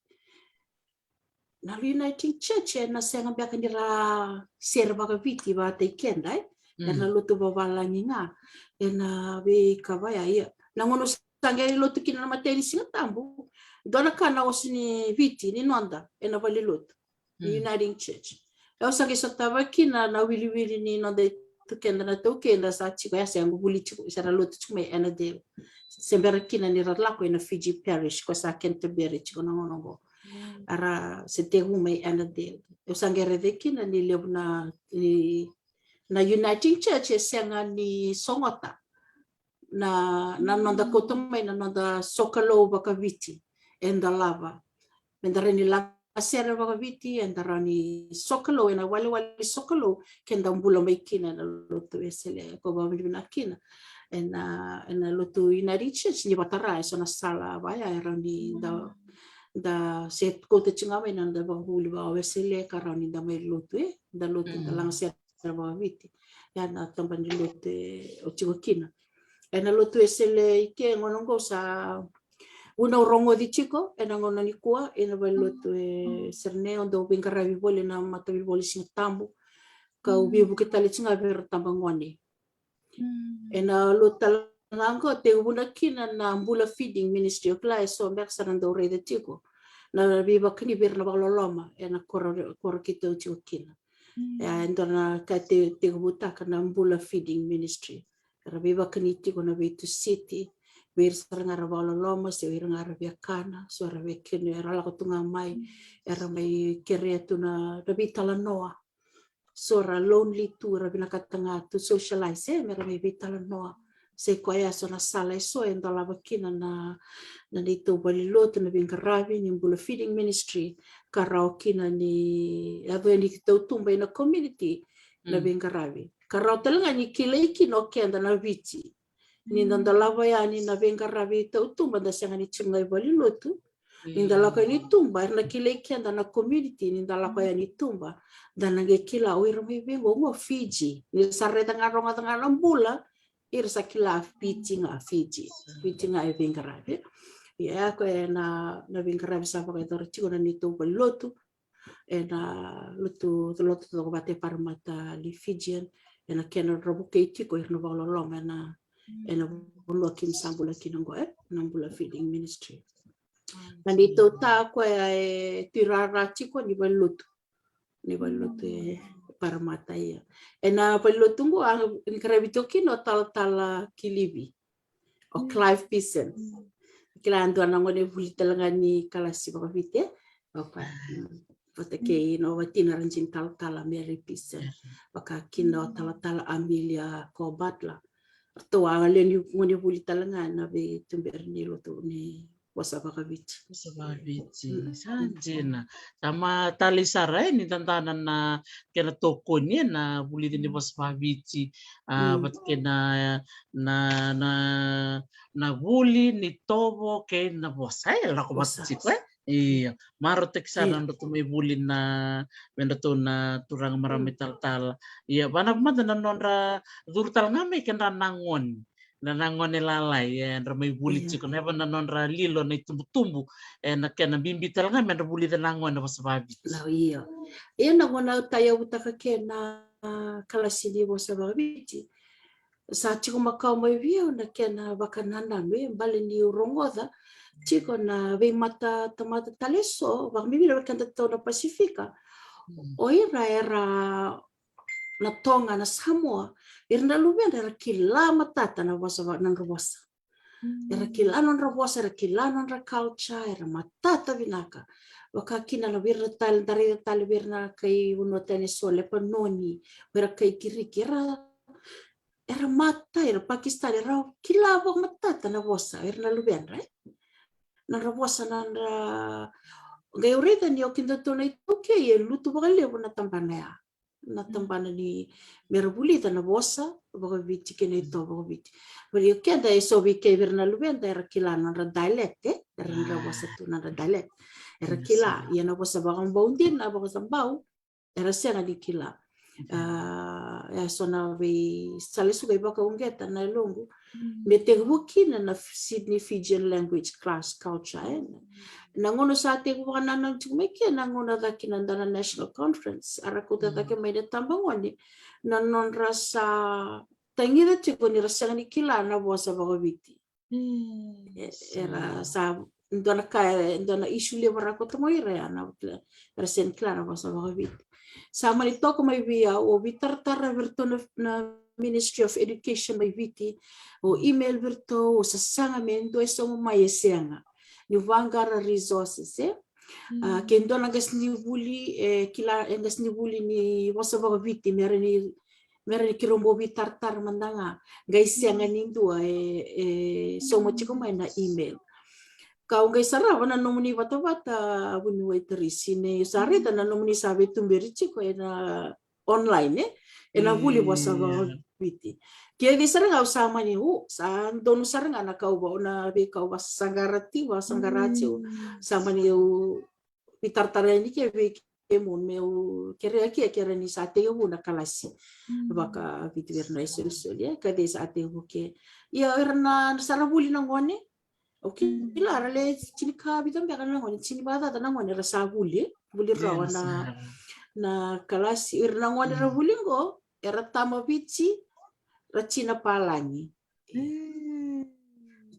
na Uniting Church na senga bia kanira serva viti ba te kendai na lotu babalangi nga ena be kavaya ia nangono sangeri lotu kina materi singa tambu dona kana osini viti ni nonda ena vali lotu Uniting Church eu sangi sotava kina na wili ni nonda tu kenda na tu kenda sa chiko ya sengu buli chiko sara lotu chiko ena de sembera kina ni ralako ena Fiji Parish ko sa Canterbury chiko nangono ara setegu mai ena de eu sangere de kina ni lebna na Uniting Church senga ni songota na nonda kotomai na nonda sokalo bakaviti enda lava mendara ni la sera bakaviti enda rani sokalo ena wale sokalo kenda mbula mai kina na lotu esele ko ba mina kina ena lotu Uniting Church ni batara so na sala baya era ni da set ko te chinga mai na da bahuli ba esele karani da mai lotu da lotu da lang sera viti ya na tamban lote o chikokina ena lotu esele ike ngonongo sa una rongo di chiko ena ngono ni kua ena ba lotu serne ondo bingara bibole na mata bibole sing tambu ka ubi bukita le chinga ver tambangwani ena lotu nango te una kina na mbula feeding ministry of life so mek sarando re de chiko na biba kini bir na baloloma ena kor kita chikokina ya endona ka te buta kana mbula feeding ministry rabiba kaniti kona betu city wir saranga rabalo loma se wir ngara biakana so rabe kene rala ko tunga mai era mai keretu na rabitala noa so ra lonely tu rabina katanga tu socialize mera mai bitala noa se koya so na sala so endola bakina na dito balilot na bingarabi ni mbula feeding ministry karao kina ni ave ni tumba na community na bingarabi karao talanga ni kileiki no kenda na viti ni ndalava ya ni na bingarabi tumba da sanga ni chungai balilot ni ndalaka ni tumba na kileiki anda na community ni ndalaka ya ni tumba dan nge kila oiro mi bengo ngo Fiji ni sareta ngaronga tanga mbula irsa kila Fiji e vingarave ia ko na vingarave sa pa ito chiko na nito lotu na lotu to bate parmata li Fijian na kena robo keiti ko irno balolom na bulu kim sambula kinongo nambula feeding ministry nandito ta ko tirara chiko ni lotu parmata ia na lotu ngo ang inkarabito kino tal kilibi o Clive Pearson kila ando nangone vulita ni kalasi baka vite opa Patake no watina ranjin tal Mary Pearson baka kino tal Amelia Kobatla to angale ni ngone vulita na be tumberni lotu ni wasabakavich
sanjena sama tali sarai ni tantanan na kena toko ni na buliti ni wasabakavich kena na buli ni tobo ke na bosai la ko batsikwe iya maro teksana ndo tumay buli na mendato na turang marami tal iya bana mata na nonra durtal ngame ken nangon lalay ramay buli chiko na ba nonra lilo na tumbu na ken bimbi tal ngame na buli na nangon na wasababi
la iya na ngona tayo utaka kena kalasini wasababi sa chiko makau mai via na kena bakanana me bale ni rongoda chiko na ve mata tamata taleso ba mimi na kanta na Pasifika oira era na Tonga na Samoa irna luben era kila matata na wasa nan robosa era kila non robosa era kila non ra culture era matata vinaka wakakina na virna tal virna kai uno tene sole panoni vera kai kirikira era mata era Pakistan era kila wak matata na wasa irna luben right na rabosa na gaurita ni okinda to na ituke ye lutu bakale na tambana ni merabulita na bosa baka biti kene to baka biti bali kenda so bi ke verna lubenda era kila na dialect era rabosa tu na dialect era kila ye na bosa baka mbondin na baka sambau era sena di kila so na we salisu ga baka ungeta na longu mete wukina na Sydney Fijian language class culture nangono sa ate ko kanana tumeke nangono dakina na national conference arakuta take may tambangoni nanon rasa tangira tiko ni rasa ni kila na bosa bakabiti era sa ndona issue le barakuta mo ire ana resen kila na bosa bakabiti sama ni toko may via o bitartara virto na Ministry of Education may viti o email virto o sasanga mendo eso mo mayesenga ni vangara resources kendo nagas ni buli kila nagas ni buli ni wasaba viti mereni kirombo bitartar mandanga gaisenga nindu so mo chiko may na email kau ngai sara wana nomuni bata buni waitrisi ne sare na nomuni sabe tumberi chiko na online ena buli wasaba viti kia di sara ngau sama ni sa donu sara ngana kau ba ona be kau sangarati sama ni pitartara ni ke be mon meu kere ni sate yo na kalasi baka viti verna isul ya kade sate yo ke ya erna sara buli nangone oke lara le chini ka bitam be kana ngone chini bata na ngone rasa buli rawa na kalasi erna ngone ra buli ngo era tama bici racina palangi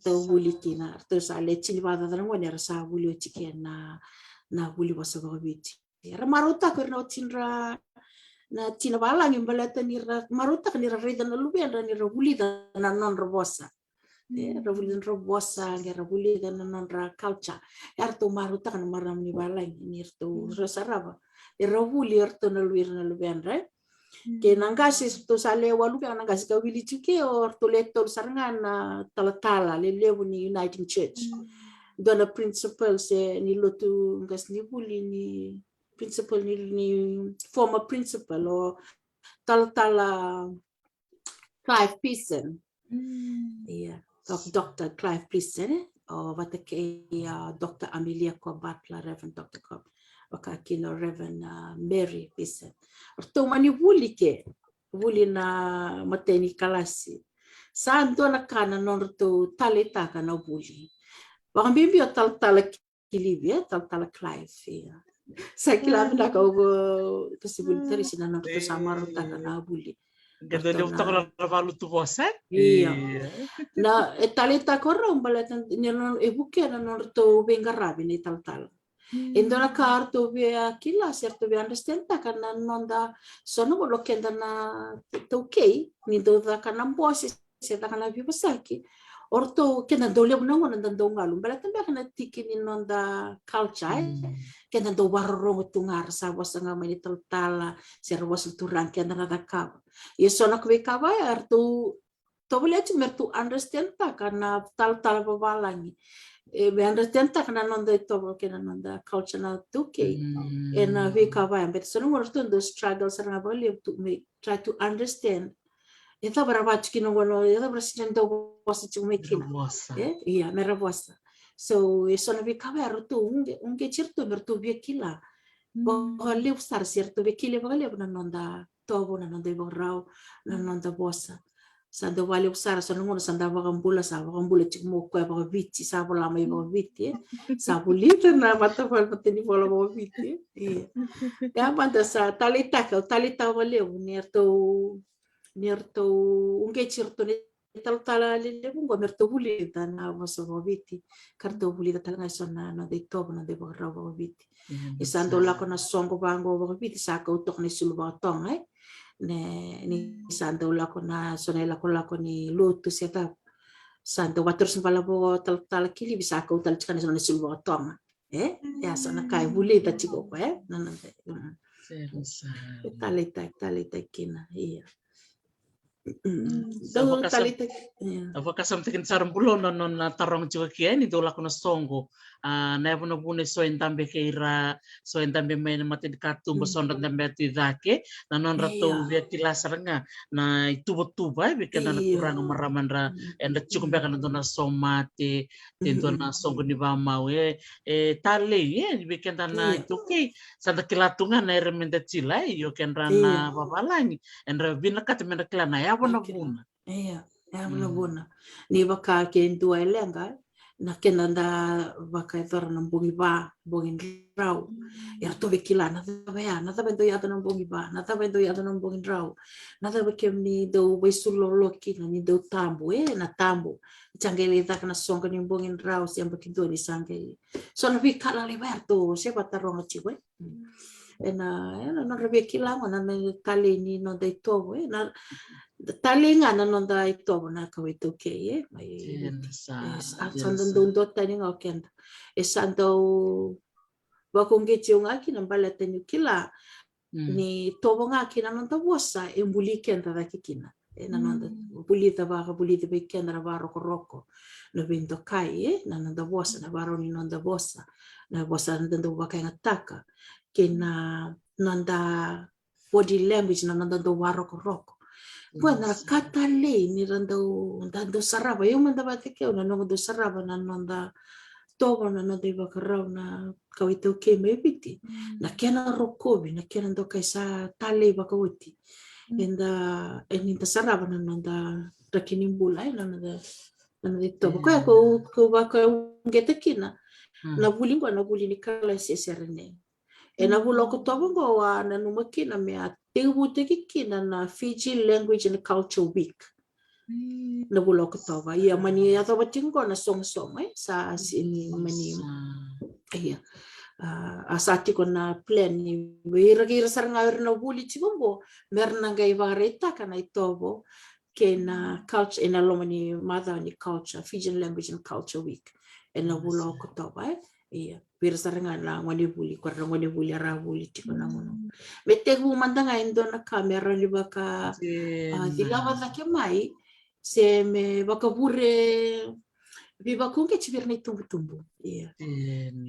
to buli tina to sale chini bata na ngone rasa buli chiken na buli wasa bici era maruta ko erna chinra na china palangi balata ni maruta ni reda na luben ni buli na non robosa ravulin robosa ravuli dan nonra culture erto maruta kan maram ni balai nirto rosarava ravuli erto na lubenra ke nangasi to sale walu kan nangasi ka wili chike or to letter sarngana talatala le levu ni Uniting Church dona principal se ni lotu ngas ni buli ni principal ni former principal o talatala Clive Pearson Dr. Clive Pearson o watake Dr. Amelia Kobatla Reverend Dr. Kob wakakino Reverend Mary Pearson orto mani wuli na mateni kalasi Santo na kana non to talita kana buli. Baka bibi o tal kilibia, tal Clive. Sa kilami na ka ugo possibility sina non to samaro ta kana buli.
Ganda le utang na valu tu bosa.
Iya. Na talita korro balatan non e buke na non to bengarabi ni tal. Endo na karto via kila certo vi understand ta kana non da sono lo che na to okay ni do da kana bosi se ta kana vi pasaki orto che na do le na ngona do ngalu bala tambe kana tiki ni non da culture che na do warro tu ngar sa bosa nga mani tala se ro bosa tu ran che na da ka ye sono kwe ka ba artu to bole tu mertu understand ta kana tal babalangi we understand ta kana non da to che na non da culture na tuke and we ka ba but so no orto do struggles na bole to make try to understand ita berapa cikin ngono ita presiden do bosa tu mekina iya mera bosa so sono vi ka ba artu unge certo mertu vi kila le usar certo vi kile ba le non da tobo na non da borrao na non da bosa sando vale usare sono uno sandava gambula cik mo ko ba viti sa bola mai ba viti sa bulita na mata fal pateni bola ba viti ya banda sa talita vale nerto unge cirto ne tala le bungo merto bulita na bosa ba viti karto bulita tala sonna na de tobo na de ba viti e sando la kona songo bango ba viti sa ko tok ne sulu ba tong ni santo la kona sonela kola koni lutu seta santo water sembala bo tal kili bisa ko tal chikane sonela silbo tong ya sona kai buli ta chiko nan talita kina iya
Avaka samtikin sarumpulo non tarong juga kian itu lakuna songo na puno pune so entambe keira so entambe main mati kartu bosonda tambe tidake na non rato via tilasaranga na itu betu bai bikin na kurang maramandra enda cukup kan na somate tentu na songo ni bama we tale bikin na itu ke santa kilatungan na remenda cilai yo kan rana babalangi endra binakat menda klana ya bona buna
iya ya bona ni baka ken tu elenga na kenanda baka tor na bongi rau ya to bekila na bendo ya na bongi na bendo ya na bongi rau na bekem ni do besulo loki ni do tambo na tambo changele ta kana songa ni bongi rau siamba kido ni sange so na bikala liberto se batarong chiwe na non rebekila na tali ni no dei tobo na tali nga na non dai tobo na ka wito ke sando do tani nga kenda sando bakong gechung aki na balata ni kila ni tobo nga kina non ta bosa embuli kenda da kikina na non bulita be kenda baro koroko no vindo kai na non da bosa na baro ni non da bosa na bosa ndando baka ngataka kena nanda body language na nanda do waro koroko poi na kata le ni dando saraba yo manda bate ke na no do saraba na nanda tobo na no de bakarau na kawito ke mebiti na kena rokobi na kena do kaisa tale bakawiti enda eninta saraba na nanda rakini bulai na nanda tobo ko baka ngete kina na bulingwa na bulini kala seserene na buloko tobo go na numakina me atibu tekikina na Fiji Language and Culture Week na buloko tobo ya mani ya tobo tingo na song sa sini mani iya asati ko na plan ni gira saranga na buli chibombo merna ngai vareta kana itobo kena culture ina lomani mother ni culture Fijian Language and Culture Week na buloko tobo iya pira saranga na ngoni buli kwarna ngoni buli ara buli tiko na ngono mete hu mandanga indo na kamera li baka dilava za mai se me baka bure vi bakunge chibirni tumbu iya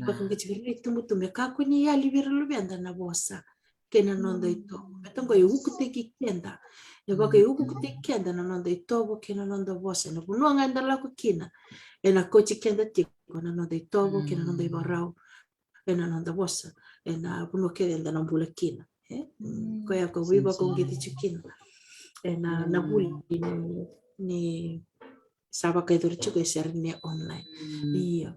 bakunge chibirni tumbu ka kuni ya libera lubenda na bosa kena nondo ito metongo yuku teki kenda ya baka yuku teki kenda na nondo ito kena nondo bosa na bunuanga ndala ko kina ena kochi kenda tiko na nondo ito kena nondo ibarau ena nanda bosa ena buno kede enda nambula kina ko ya ko wiba ko ngiti chikina ena na buli ni saba kay duro chuko ser ni online. Iya.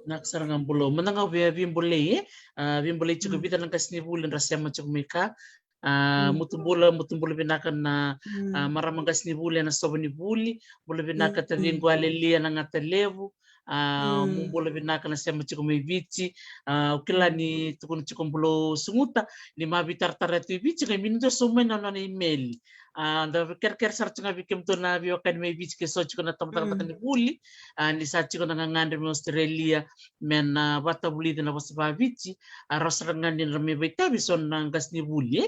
Naksarangan bulo menanga vimbole vimbole chuko bita nang kasni bulan rasya macam mereka mutumbula binakan na maramang kasni bulan na sobo ni buli bula binakan tadi ngualelia nang atalevu mumbula binakan na siya macam may bici ukila ni tukun chuko bulo sunguta ni mabitar taratu bici kay minuto sumay na email da ker sartunga bikem to na bio kan may bici ke so chuko na tamtak ni buli ni sa chuko na ngandre mo Australia men bata buli na basta bici rosrangan ni rame baita bison nang gas ni buli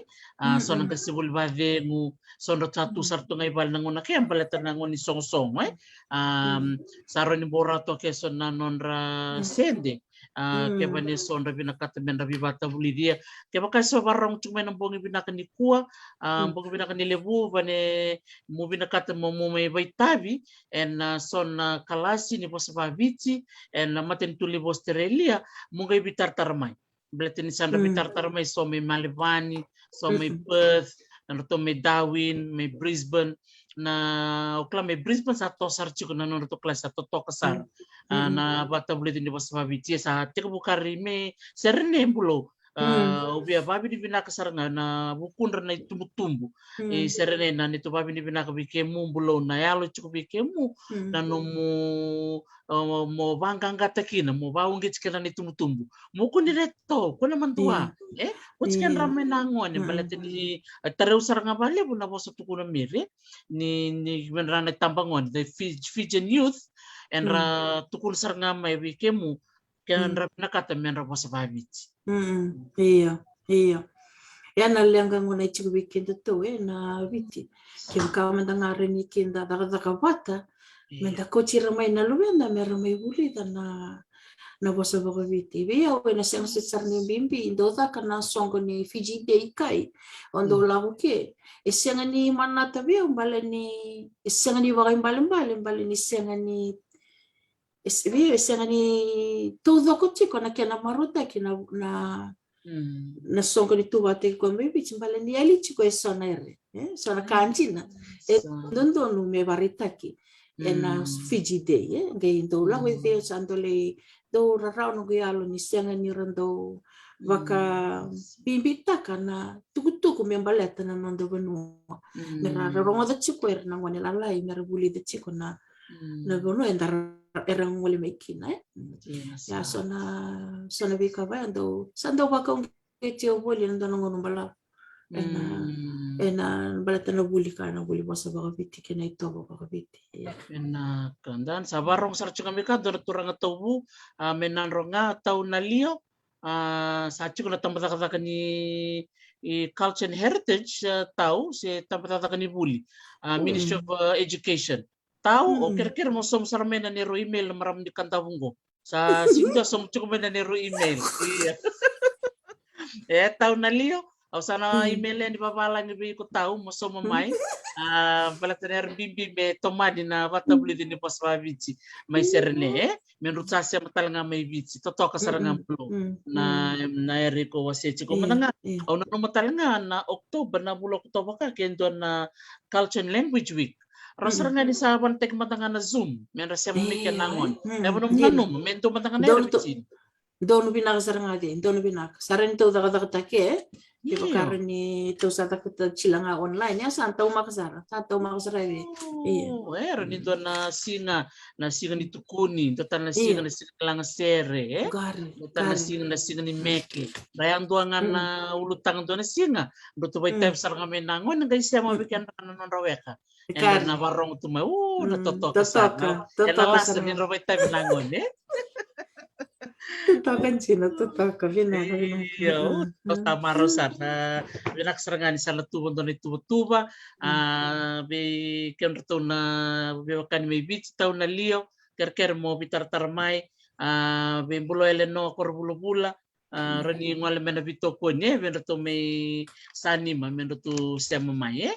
so nang gas ni buli bave mu so ndo tatu sartunga ibal nangona ke ambaleta nangoni song saro ni borato ke so na nonra sende ke bani so ndo binakata men rabi bata buli dia ke baka so barong cuma nang bongi binakan ni kuwa bongi binakan ni lebu bane mu binakata mo may baitabi en son kalasi ni bos babici en maten tuli Australia mungay bitar tarmay bletin sandra bitar tarmay so may Malevani so may Perth to may Darwin may Brisbane na ukla may Brisbane sa to sarchi ko na no to class sa to kasar na bata bletin ni bos babici sa tika bukari me serene bulo ubia babi ni binakasar na bukun na tumbu serene na nito babi ni binakabikemu bulo na yalo chuko bikemu na no mo banggang katakina mo baungit kena ni tumbu mo kun direto ko naman tua what's kan ramay nangon balete ni tarew sar nga bale bu na boso tukuna mire ni benrana tambangon the Fijian youth and ra tukul sar nga may bikemu kan ra nakata men ra boso babit
Iya. Yana lenga ngona ichiku weekend to na viti. Kim kama ndangare ni kinda daga bata. Menda kochi ramai na luenda mera mai buli na bosa baga viti. Via wena seng sesar ni bimbi indoda kana songo ni Fiji Day kai. Ondo lagu ke. Esenga ni manata via umbale ni esenga ni wagai mbale ni senga ni esenga ni todo kochi kona kena maruta kina na songo ni tuwa te ko me bichi mbale ni ali chiko sona ere sona kanjina dondo no me baritaki na Fiji Day ngai ndo la we te sandole do rarao no gialo ni senga ni rando waka bimbita kana tukutuku me mbaleta na nondo benu mera rongo da chiko er na ngone la lai mera buli da chiko na gono endar era ngole mekina ya sona vika vai ando sando waka ngeti oboli ndo ngono bala ena bala tana buli kana buli bosa baga biti kena ito baga biti
ena kandan sabarong sarchu kami ka dor turang tobu menan ronga tau nalio sachu na tambata ni culture and heritage tau se tambata ni buli Ministry of Education tau o kira-kira mo som sarmen na nero email na maram di kantawungo sa sinda som chukumen na nero email tau na liyo o sana email ni babala ni ko tau mo som mai balatener bimbi me tomadi na bata buli ni paswavici mai serne menurut saya matalanga mai vici toto kasaranga pulo na eriko wasechi ko mananga o no matalanga na Oktober na bulo Oktober ka kendo na Culture and Language Week Rosar nga ni sa bantek matanga na Zoom, men rasya mo mikyan nangon. Ewan mo nanong, mento matanga na erbitin.
Dono binaka saranga din, dono binaka. Saran to daga take, di ba karon ni to sa takot sila nga online ya santa umakasara,
Ero ni do na singa ni tukuni, total na singa lang sere, total na singa ni meke. Dayang duangan na ulutang do na singa, do to bay type saranga men nangon, ngay siya mo bigyan na raweka. And na barong tumay, natotoka sa. And alas, din robay tayo langon,
Tutokan sila, tutoka.
Iyo, tama rosan. Binaksarangan sa latuban doon ituba-tuba. Kan rito na biwakan may beach taon na liyo. Ker mo bitar-tarmay. Bulo eleno korbulubula. Rani yung alam na bito ko niya. Rito may sanima. Rito siya mamay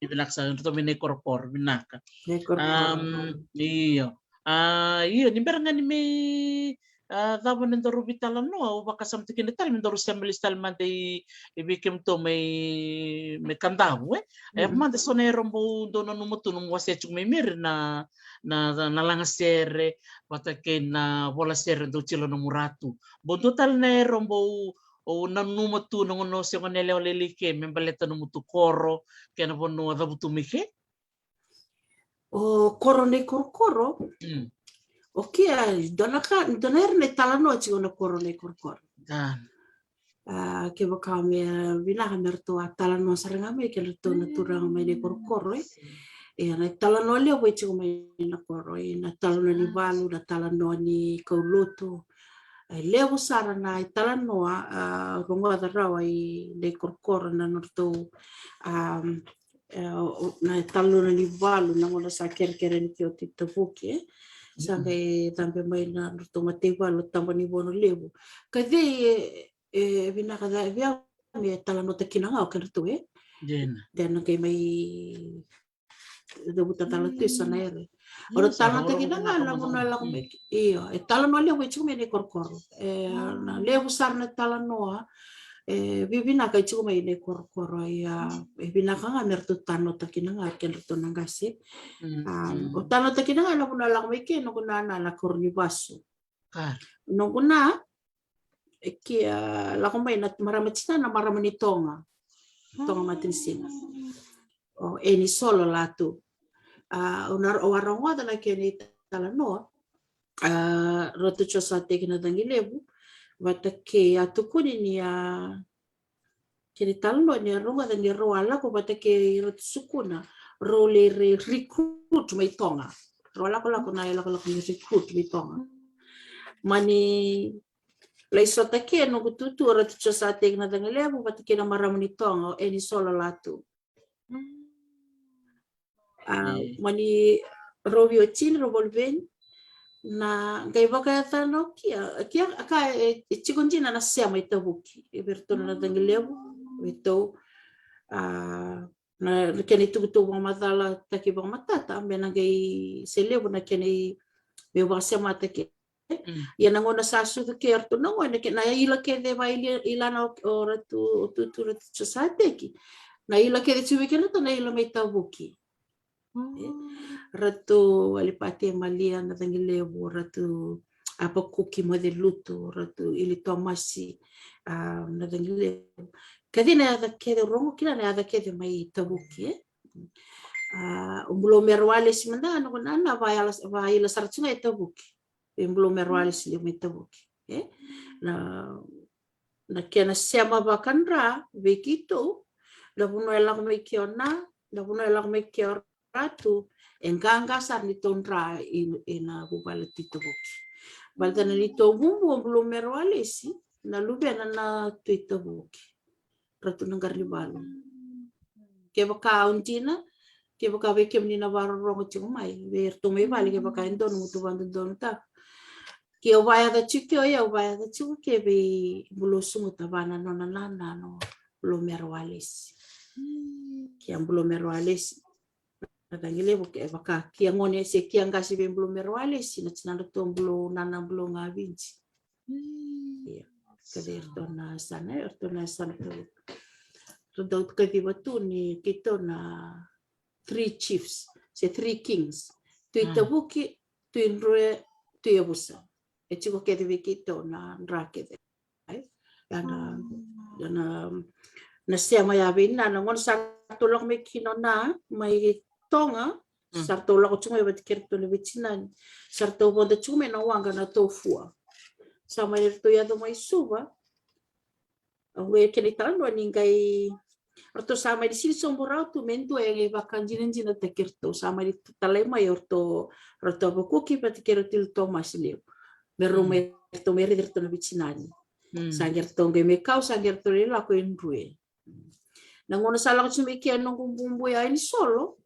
binaksa rito may nekorpor. Binaka. Iyo. Iyo, nimber nga ni may dava nendoro bitala no baka samte kini tal mendoro siamelis tal mande ibikim to me kandamu mande sone rombo dono numutu num wase chuk me mir na langa sere batake na bola sere do chilo no muratu bondo tal ne rombo o na numatu no no se nele o lelike membaleta no mutu koro kena bono da butu mike
o koro nei koro o kia dona ne tala no chi ona koro nei koro ke baka me vina merto tala no saranga me ke to na turanga me nei koro na tala no le o chi me na koro na tala no ni valu na tala no ni koloto levo sara na tala no ronga da rawa i nei koro na norto na talo na ni valu na ngona sa kerkere ni ke o tito fuki sangai tambe mai na norto mate valu tamba ni bono levo ka de vina kada via me tala no te kinanga o kerto then ke mai do buta tala tu sana ere ora tala te kinanga la mona la me io tala no levo chu me ne korkor na levo sar na tala noa vivina ka chiku mai ne koro ya vivina ka nga merto tano takina nga ken to nangasi o tano takina nga no kuna la mai ke no kuna na korni basu no kuna ki la ko mai na maramatina na maramani tonga matrisinga o eni solo lato onar o aronga da ke ni tala no roto chosa tekina dangilebu vata ke atukuni ni kiri talo ni ronga da ni roala ko vata ke sukuna role recruit mai tonga roala ko la ko na la ko recruit mai tonga mani lai sota ke no kututu roto chosa tekina dangilebu vata ke na maramuni tonga eni solo latu mani rovio chin rovolven na gai baka tano kia ka chikunjina na sia mai tabuki e bertono na dangilebu itu na keni tu matala taki bang matata mena gai selebu na keni me basa mata ke ya na ngona sasu ke erto na ngona ke na ila ke de vai ila na ora tu society ki na ila ke de tuwe ke na ila mai tabuki ratu alipati malia na tangilebu ratu apa kuki mo de luto ratu ili tomasi na tangilebu kadina ada kede rongo kila na ada kede mai tabuki umbulo merwale simanda no na vai la sarcunga tabuki umbulo merwale si mai tabuki na kena sema bakandra vekito la buno ela mai kiona la buno ela mai kiona ratu enganga sar ni tonra ina bubala titobuki baltana ni to bumbu blumero alesi na lubena na titobuki ratu nangari balu ke baka untina ke baka veke ni na baro rongo chumai ver to me vale ke baka endo no tu bandu don ta ke o vaya da chikyo ya o vaya da chu ke be bulusumu tabana no no blumero alesi ke blumero alesi Tangile buke baka kia ngone se kia ngasi ben belum merwale sina tsina to belum nana belum ngabinci ya kader tona sana to dot kati batu ni kito na 3 chiefs se 3 kings tu itabuki tu inrue tu yabusa e chiko ke de kito na rake de na sia mai avina na ngon sa tolong me kino na mai tonga sarto la ko chunga bat kerto le vecinan sarto bonda chume na wanga na tofua sama erto ya do mai suba we keni tando ningai orto sama di sini sombora tu mento e vakan jina te kerto sama di talai mai orto bokuki pat kerto il Thomas leo berume to meri derto na vecinan sangerto ngai me kau sangerto le la ko indrue na ngona sala ko chume ki no bumbu ya ini solo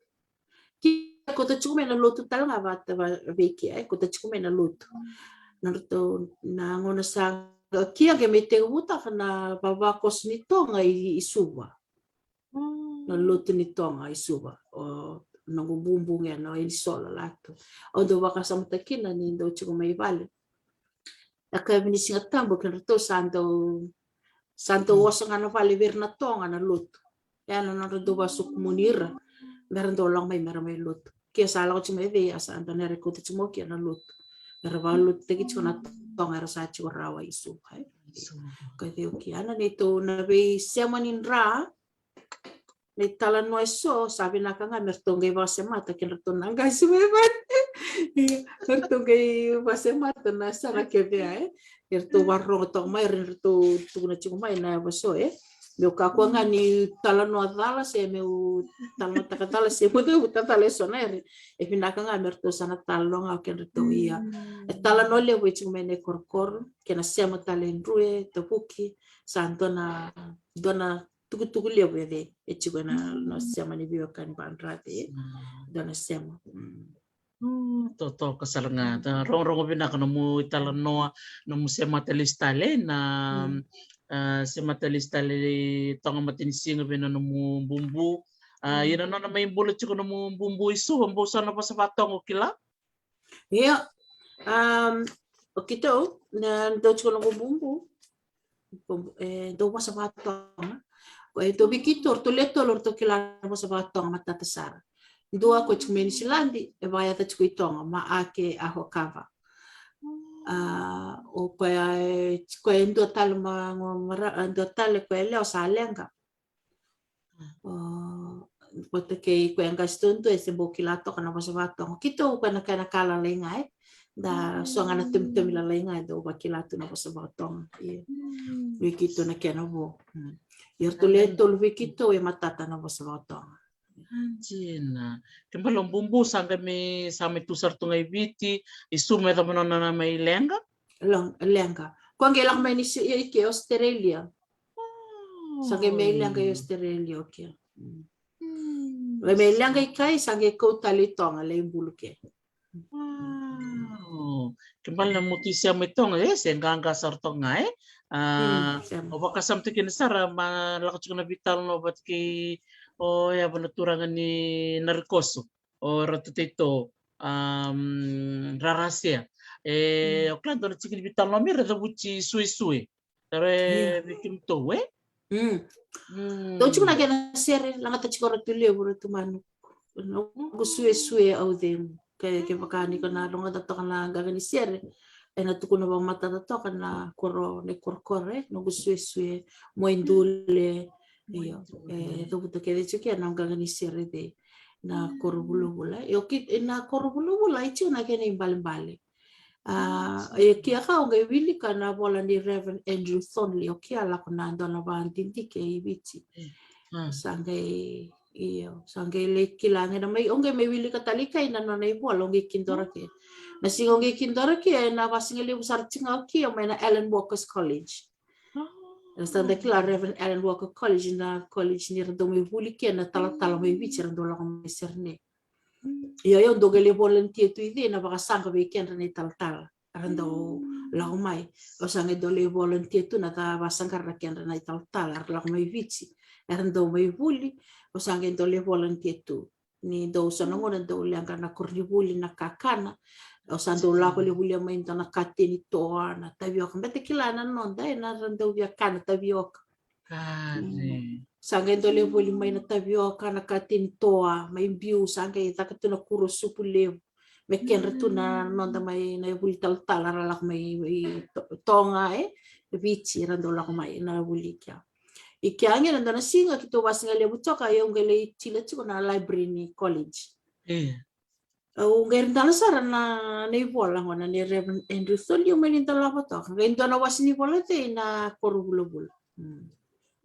kota chume na lotu tal nga bata veki kota chume na lotu na ngona sa kia ke mete uta na baba kos ni tonga isuba na lotu ni tonga isuba o na bumbu nga no il solo lato o do baka samtakina ni do chume mai vale aka vinisinga tambo kan to santo wasanga na vale verna tonga na luto yana na do basuk munira merando lang may meramay luto kaya sala ko chime ve asa anda na rekota chimo kaya na luto meravalut tegi chona tonga ra sa chura wa isu hai kaya kiana nito na be semanin ra ni talan no eso sabi na ka nga mertongay ba se mata kin reton nga sumeban mertongay ba se mata na sara ke ve erto warro to mai erto tuna chiku mai na baso meu ka ko nga ni talan no dala se meu talan takatala se mudo tatale sonere e pinaka nga merto sana talon nga kin reto ia talan no le wichi mene korkor ke na sema talen rue to puki santona dona tuku leo vede e ci na no siamo ni bio kan bandrate dona siamo
Toto kasalanga rong binaka no mu italanoa no mu sema telistale na sema telistale tonga matinisinga bina no mu bumbu ina no na may bulot ko no mu bumbu isu bumbu sana pa sa patong okila
o kito na do ko no bumbu do pa sa patong to bikito to letto lor to kila mo sa batong matatasara dua ko chumeni silandi e vai ata chuitonga ma ake ahokava o ko endo tal ma endo tal ko le o salenga o te ke ko anga stunto e se bokilato kana mo sa batong kito ko na kana kala lenga da so ngana tum la lenga do bakilato na mo sa batong bikito na kana bo Yertuleto lubikito e matata na wasawatong.
Anjina. Kembali bumbu sangga me same tusar tungai biti isu me da manona na mai lenga?
Lenga. Kung ilang may ni ke Australia. Sangga may lenga Australia okay. May lenga ikai sangga ko talitong alay buluke.
Kembali na mutisia metong senganga sartong ngai. Oba kasam tikin sara malakas ko na vital no bat ki ya banaturangan ni narkoso o ratutito rarasia oklan to tikin vital no mir da buci sui tare bikin to
do chuna kena sere langa ta chikora tule buru tu manu no sui au dem ke bakani kana longa ta kana gagani sere na tukuna bang mata to kana koro ne korkore no gusue mo indule io dopo che dice che non gagani sere de na korobulu bula io kit na korobulu bula ichi na ke ne bale e ki aka o ge wili kana bola ni Reverend Andrew Thornley o ki ala kuna ndona ba ndinti ke ibichi sange le kilange na mai onge me wili katalika ina no nei bola onge kindora ke na singonge kindora ke na basingeli usar tinga ki o na Allen Walker's College stande kila Reverend Allen Walker College na college ni rado me wili ke na tala me bichi rado la me serne io dogele volunteer tu ide na baka sanga be ken ne tal rando la mai o sange dole volunteer tu na ta basanga ra ken na tal la mai bichi rando me wili o sange dole volunteer tu ni do sono ngona do langa na kornibuli na kakana o sando la ko le wili mai na kateni to na tavio mbete kilana non dai na rando via kana tavio sange dole wili mai na tavio kana kateni to mai biu sange takatuna kuro supu le me ken retuna non da mai na wili tal la mai tonga vici rando la mai na wili kya ikiange na ndana singa kito wasinga le butoka yongele chile chiko na library ni college ngeri sara na nei bola ngona ni Reverend Andrew Thornley meni ndala butoka ngendona wasini bola te na korubulubul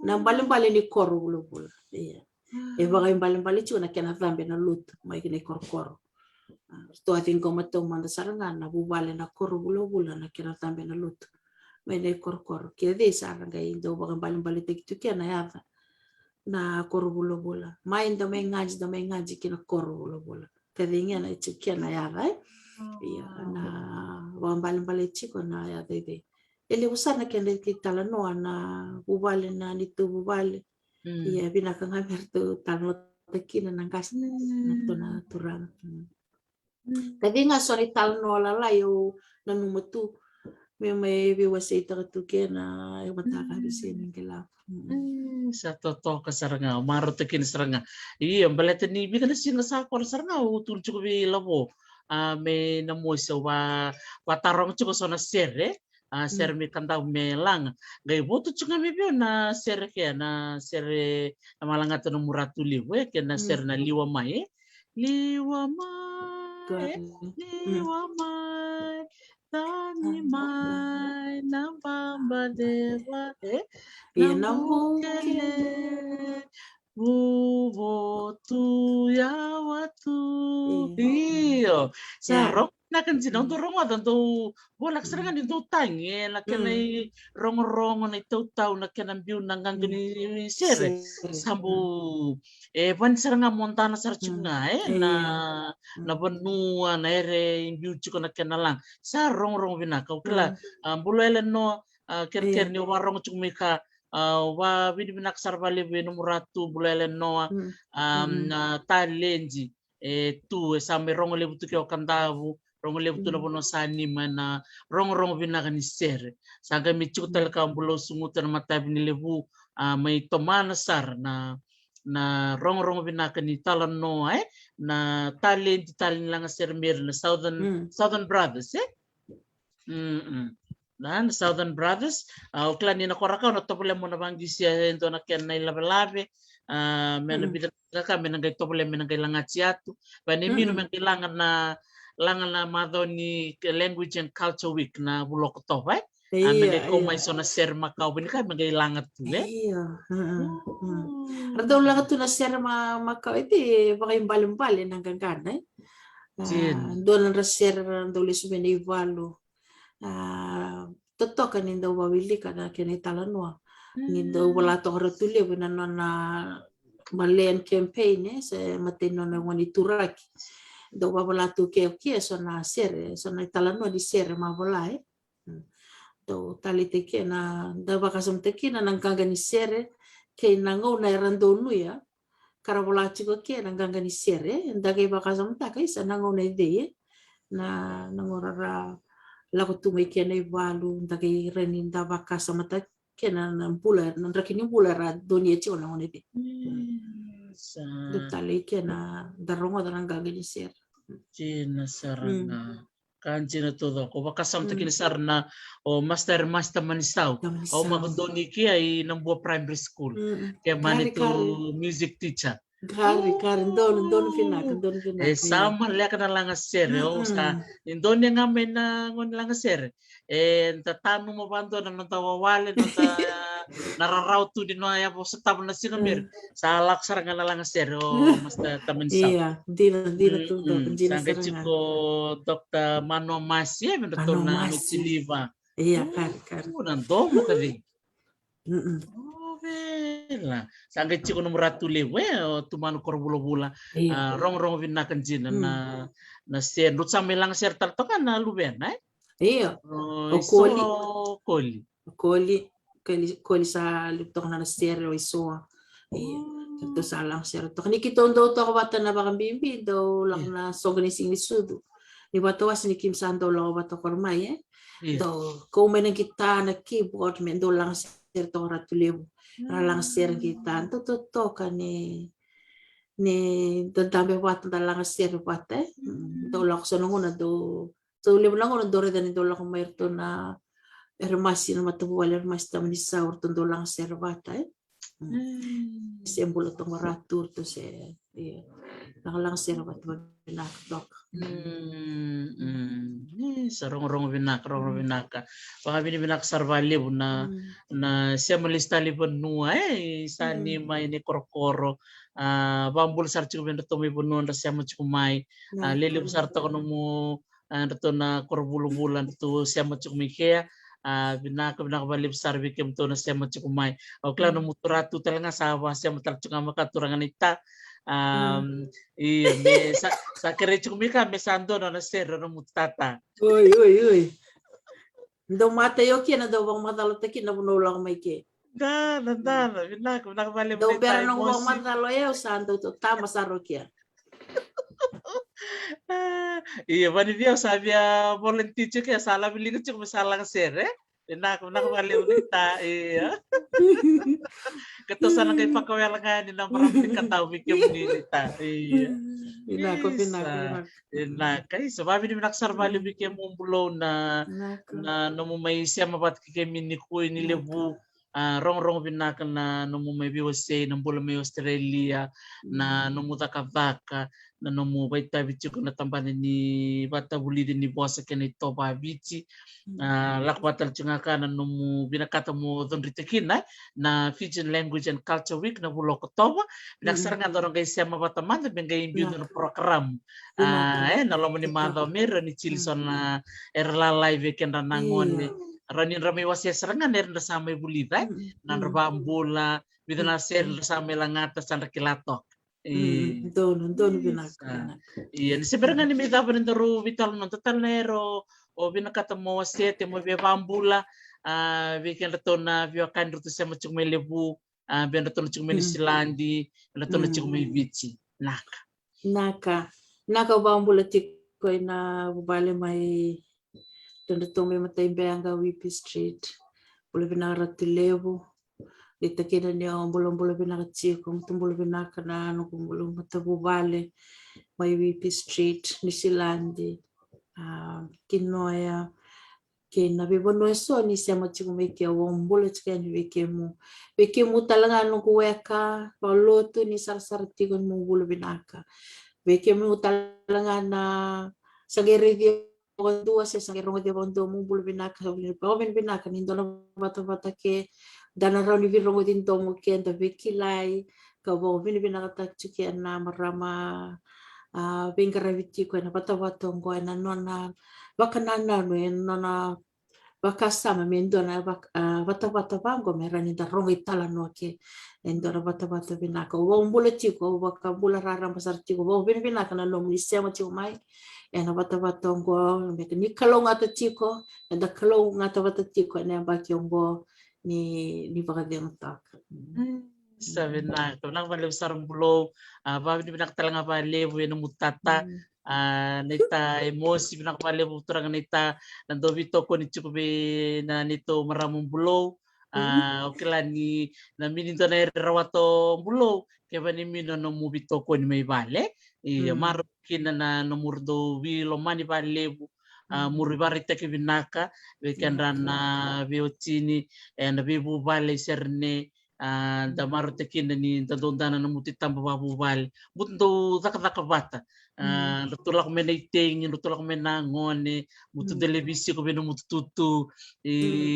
na mbali ni korubulubul e baga mbali chiko na kena thambe na lut mai kene korkoro to atingo mato manda saranga na bubale na korubulubul na kena thambe na lut mene korkor ke de saranga indo baga mbali te kitu kena yava na korubulubula mai ndo me ngaji kena korubulubula kadinga na chikia na yava na mbali chiko na ya de ele usana kende kitala no na bubale na nitu bubale ya binaka ngaberto talo tekina nangkas na tona turang kadinga sori tal no la yo na numatu may biwasay takatuke na mataka bisin kila.
Sa totoo ka saranga, marotekin saranga. Iya, balete ni bigala singa sa kor saranga utul cukup labo. Me namo sa wa tarong cukup sona sere. Ser mi kanta melang. Gai botu cukup mi bio na sere ke na sere na malanga to muratu liwe ke na ser na liwa mai. Liwa mai. Liwa mai. Tani mai na bamba dewa Namukele Bubotu ya watu. Iyo. Sa na kan sinong turong wadan to bolak serangan itu tangi na kanay rong-rong na ito tao na kanang biu nang gani sere sambu ban serangan montana sarchuk nga na banua na ere biu chuko na kanalang sa rong-rong binaka ukla bulele no ker ni warong chuk mika wa bini binak sarbali bini muratu bulele no na talenji tu sambe rong lebu tu kyo kandavu rong lebu tu na bono sani mana rong binaka ni sere saga mi chuk tel ka bulo sungutan mata bini lebu may tomana sar na rong binaka ni talan no na talent lang ser mer na Southern Brothers dan Southern Brothers uklan ni nakoraka no topole mo na banggi siya ento na ken na labe mena bidan ka menangay topole menangay langatsiatu bani mino men kailangan na madoni language and culture week na bulok to menangay ko may so na ser Macau bini ka menangay langat tu
Radaw langat tu na ser Macau iti baka yung balim-balin hanggang kanay doon ang ser doon lisumena ivalo totoo kanin daw wawili ka na kinitalanwa. Hindi daw wala to karatuli na malian campaign sa matino na wanituraki. Daw wala to kaya so na sere so na italanwa di sere mawala daw talite kaya na daw bakasam teki na nangkagani sere kaya nangaw na irandonu ya kara wala chiko kaya nangkagani sere dagay bakasam takay sa nangaw na ide na nangorara lago tumay kena ibalu dagay renin da baka sama ta kena nan pular nan rakini pular donia ci ona onete dutali kena darongo darang gagani ser
Cina sarana kanjina todo ko baka sam takin sarna o master manisau o magdoni ki ay nang buo primary school kaya manito music teacher
Kari don finak.
Sama liya ka na lang sir. Sa indon nga may na ngon lang sir. Tatano mo ba doon na tawawalin nararaw to din na po sa tabo na sinamir. Sa laksar nga na lang sir. Mas taman sa.
Iya, di na to.
Sangka chiko Dr. Mano Masya to na Siliva.
Iya, kari.
Nandong mo ka din. Lah, sangga chiko nomor ratu lewe tumanu korbula rong vinakan jina na sen rut samelang ser tarto kan na luben
iya koli sa lutok na ser o iso iya to salang ser to kani kiton do to kabata na bakang bimbi do lang na soganising ni sudu ni bato was ni Kim Sando lo bato kormay do ko men kita na keyboard men do lang ser to ratu lewe ralang ser kita to kan ni dambe wat dalang ser wat do lak sonong na do lebo lang on do redan do lak maerto na ermasi na matuwal ermas tamani saur to do lang ser wat simbolo to maratur to se lang ser wat binak dok
sarong binak baka binak sarvali na siya malistali po nuwa sani may ni korokoro bambul sarchuk ben to may puno na siya machukumay lili sarto ko mo to na korbulu-bulan to siya machukmikaya binak balib sarbi kem to na siya machukumay o klaro muturatu talaga sa siya matarchuk makaturangan ita iya sa kerechuk mika mesando na sero na mutata
Uy. Ndo mata yo kina do bang matalo te kina bunulang may ke.
Binak balik
do beran ng bang matalo yo santo to tama sa rokia.
Iya, manivia sabi volunteer cik ya salah bilingan cik masalah sere. Nak balik unita iya. Ketosan kay pakawelangan na maraming kataw bikim ni nita. Iya.
Binako, binako,
Isa.
binako.
Na kay sababi ni naksar bali bikim mumbulo na
Binako.
namumay siya mabat kikemi ni kuy ni lebu. Rong binaka na namumay USA ng bula may Australia na numuta kavaka na nomu baita bici ko natampan ni bata buli din ni bosa kena ito pa bici lakwatal chungaka na nomu binakata mo don ritekina na Fijian Language and Culture Week na bulo ko toba binaksarangan dorong kay siya mabata man bengay imbiudo na program nalomo ni mado mero ni chilson na erla live ken ranangon ranin ramai wasia serangan er na samay bulida nan rabambula bidana ser samay langata san kilatok.
Dono binako.
Iya, sebenarnya ni mita pa rin daro vital non total nero o binakata mo wasete mo bambula weekend to na vio kan ruto sa machung may lebu ben to na chung may silandi na to na chung may bici naka
bambula tiko na bubale may to may matay bayanga WP Street bula binara lebu dita kina niya bulang-bulang binakatsi kung tumbulang binaka na bulang matabubale may WP Street ni Silandi kinoya kina bibono eso ni siya machigumeke wombula chika ni wekemu talaga no kuweka paloto ni sarsarti kon mungbulo binaka wekemu talaga na sagere dua sa sagero de bondo mungbulo binaka binaka ni dono bata ke dana raw ni virong din tomo ken da vikilai ka bo vini binakata chuki na marama bengaraviti ko na bata ngo na nona bakanana no nona bakasama mendo na bata bango merani da rongo itala no ke endora bata binaka wo mbule chiko bakabula rara masar chiko wo vini binaka na no misema chiko mai ena bata ngo ni kalonga ta chiko da kalonga ta bata chiko na bakiongo ni bagadiang tak.
Sabi na ito nang baliw sarang bulo babi ni binakatalang nga baliw yung mutata nita emosi binakabaliw turang nita nandobito ko ni chukubi na nito maramong bulo okila ni namininto na rawato bulo kaya ba ni mino no mubito ko ni may bale marukin na namurdo wilomani baliw muribarita ke binaka weekendran na biotini and bibu bale serne da maruta kinda ni dadondana na muti tamba babu bale mundo zakaka bata tulak menaiting tulak menangone mutu televisi ko beno mutu tutu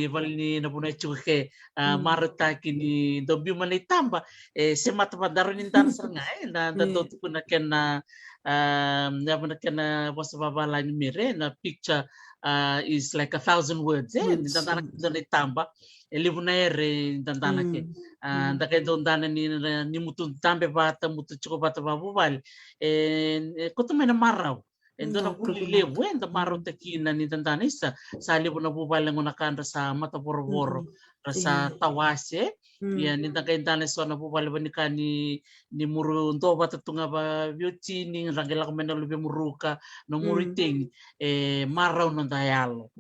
valni na punay chuke maruta kini dobi manay tamba semata padaron ni tan sanga na dadotu ko na ken na never can was babala ni mire na picture is like 1,000 words nitantana ni tamba elibunere nitantana ke ndake dondana ni mutun tambe bata mutu chiko bata babubal koto mena maraw endona kulile wenda maraw takina nitantana isa sa libuna bubal ngona kanda sa mata boroboro rasa tawase ya nitaka intana so na bubal banika ni muru ndo bata tunga ba beauty ni rangela ko mena lubi muruka no muriting maraw no dayalo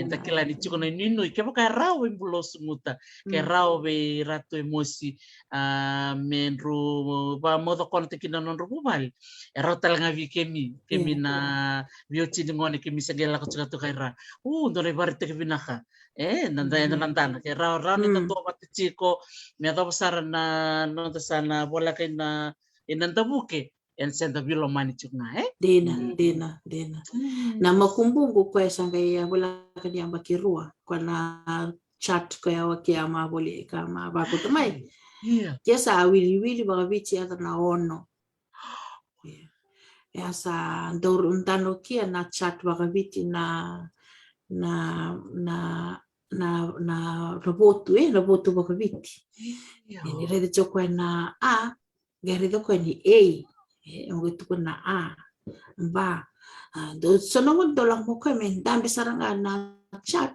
takila ni chiko na nino ke baka raw imbulo sumuta ke raw be rato emosi menru ba modo konte kina non bubal raw talaga vi kemi na beauty ni ngone kemi sagela ko tsaka to kaira ndo re barite ke binaka nandana kaya raw ni tanto pati chiko may tapos na nonto sana bola kay na inandabuke and send the bilo mani chuk na
dena na makumbungu kwa sangay wala kanya bakirua kwa na chat kwa wakia maboli kama bako tamay kesa wili baka bichi ata na ono sa ndor untano kia na chat baka biti na robotu baka biti ni rede choko na a garido ko ni ngito ko na a ba do sono mo dolang mo ko men dambe saranga na chat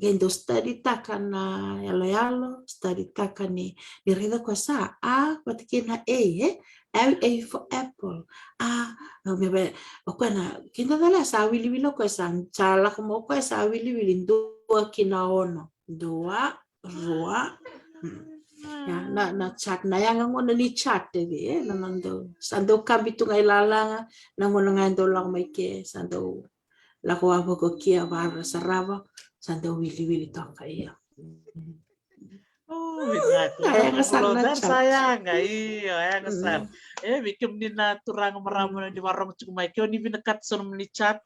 Gendo study taka na yalo study taka ni reda ko sa patikina A for apple mebe ko na kinda dala sa wili ko sa chala ko ko sa wili dua kina ono dua rua ya na chat na yang ngono ni chat na nando sando kambitu ngai lalanga na ngono ngando lang mai ke sando la ko abo ko kia bara sarava sando wili toka iya.
Sayang iya ngasar. Bikin ni na turang maramo di warung cukumay kyo ni binakat son menicat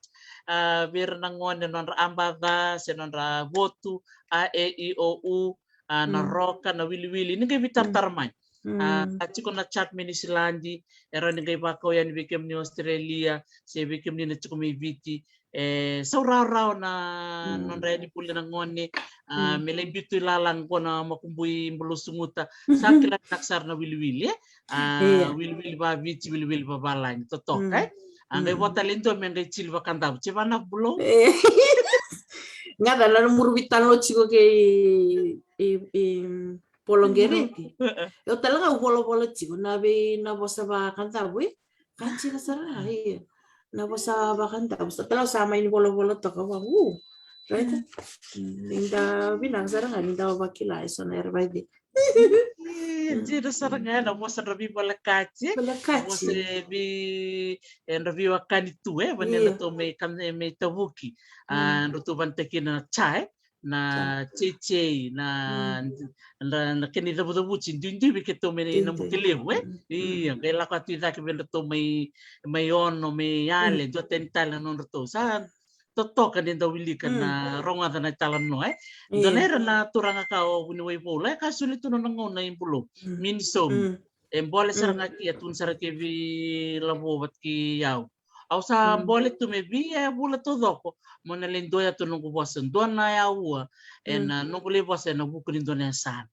bir nangon non ambada senon ra botu a e i o u na roka na wili ni kay bitar tarmay. Chiko na chat mini silandi era ni kay bako yan bikim ni Australia si bikim ni na cukumay viti sa raw na non ready pula ng ngoni melay bitu lalang ko na makumbuy mulusunguta sa kila naksar na wili-wili wili-wili ba viti wili-wili ba balay totok ang kay botalento men kay chilva kandab chiba na bulo
nga dala murubitan lo chico ke polongereti yo talaga bolo chico na bosa ba kandab kanchi na sara na bosa ba kandab sa talaga sama ini bolo to ka ba right linda binang sara nga linda ba kilay so na erbaidi
Jiro sarangana mo sa rabi balakachi mo sa bi rabi wakani tu vanilla to may tabuki rutu banteki na chai na cheche na kini dabu chindi biketo me na mukileu iya kaya ka tida ke bendo may ono may yale do tentala non to sa totok kan da wili kan na ronga da na talan no donera na turanga ka o buniway pula ka sulit no nangon na impulo minsom embole saranga ki atun sarake vi labo bat ki yaw au sa bole tu me vi bula to doko mona lendo ya to no bosan dona ya ua no bole bosan no buku Indonesia sana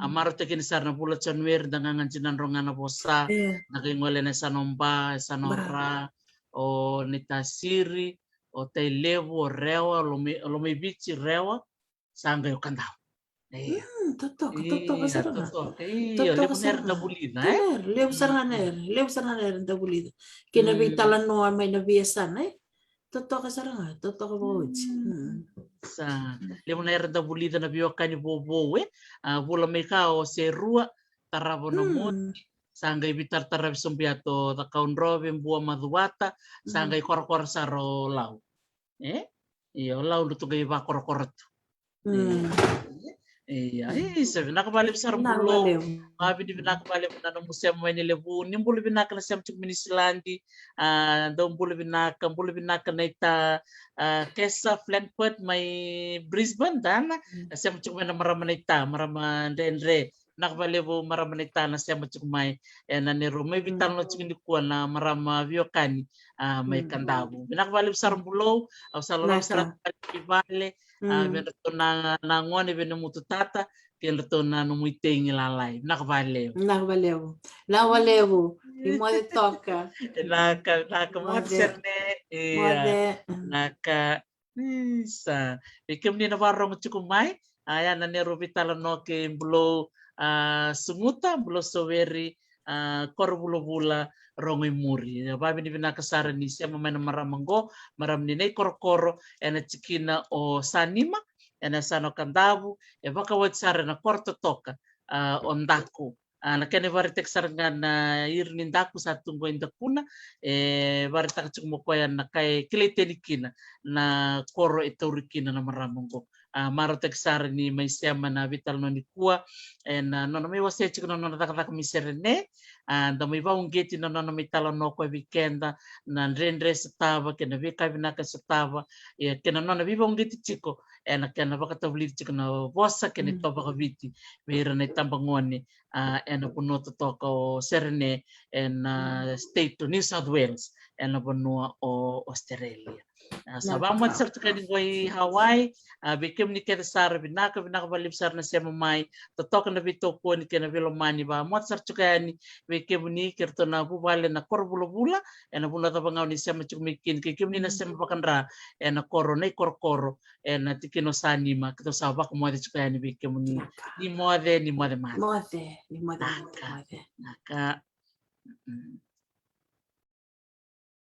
amaro te kin sarna bula chanwer dangangan cinan ronga na bosa nakingole na sanomba sanora o nitasiri o te levo rewa lo me bichi rewa sanga yo kandau
totok
levo ner da bulida
levo sarana da bulida kina bitalan no may na biasan totok saranga totok boch
sa levo ner da bulida na biokani bobo bula me ka o se rua tarabo no mo sangay bitar tarab sumbiato da kaun robin buah maduata sangay kor saro lau iyo lau lutu gay ba kor iya sabi nakabali besar bulo ngabi di nakabali na no musem may nilebu nimbulu binaka na siyam chuk minisilandi daw bulo binaka na ita kesa Flankfurt may Brisbane dan siyam chuk may na marama ita marama denre nakabalibo maramanita na siya matsumay na ni Romay bitan no chingin ko na marama viokani may kandabo binakabalibo sa rambulo au sa lolo sa vale benato na ngone benamuto tata kenato na numuiteng ilalay nakabalibo
imode toka
naka matserne naka sa ikem ni navarong chukumay ayan na ni Robitala no ke bulo sunguta bulo soweri korbula rongoy muri babi ni binakasara ni siya mamana maramango maram ni nay korokoro ena chikina o sanima ena sano kandabu baka wad sara na korto toka ondako na kene varitek saranga na irnin daku sa tunggo indakuna varitak chukmokoya na kay kilitenikina na koro itorikina na maramango marotek sar ni may siyama na vital no ni kuwa no may wase chiko no nakaka miserene da may baung geti no may talo no ko weekenda na rendre sa tava kena vika vinaka sa tava kena no na baung geti chiko kena baka tabli chiko no bosa kena to baka viti mira na tambangoni puno to toko serene state to New South Wales puno o Australia Sabang sartu kani goi Hawaii bikem ni kete sar binaka balib sar na sema mai totok na bito ko ni kena velo mani ba mot sartu kani bikem ni kerto na bubale na kor bula ena bula ta bangau ni sema chumikin kikem ni na sema pakandra ena koro nei koro ena tikino sanima kito sabak mo de chukani bikem ni mode
mode
naka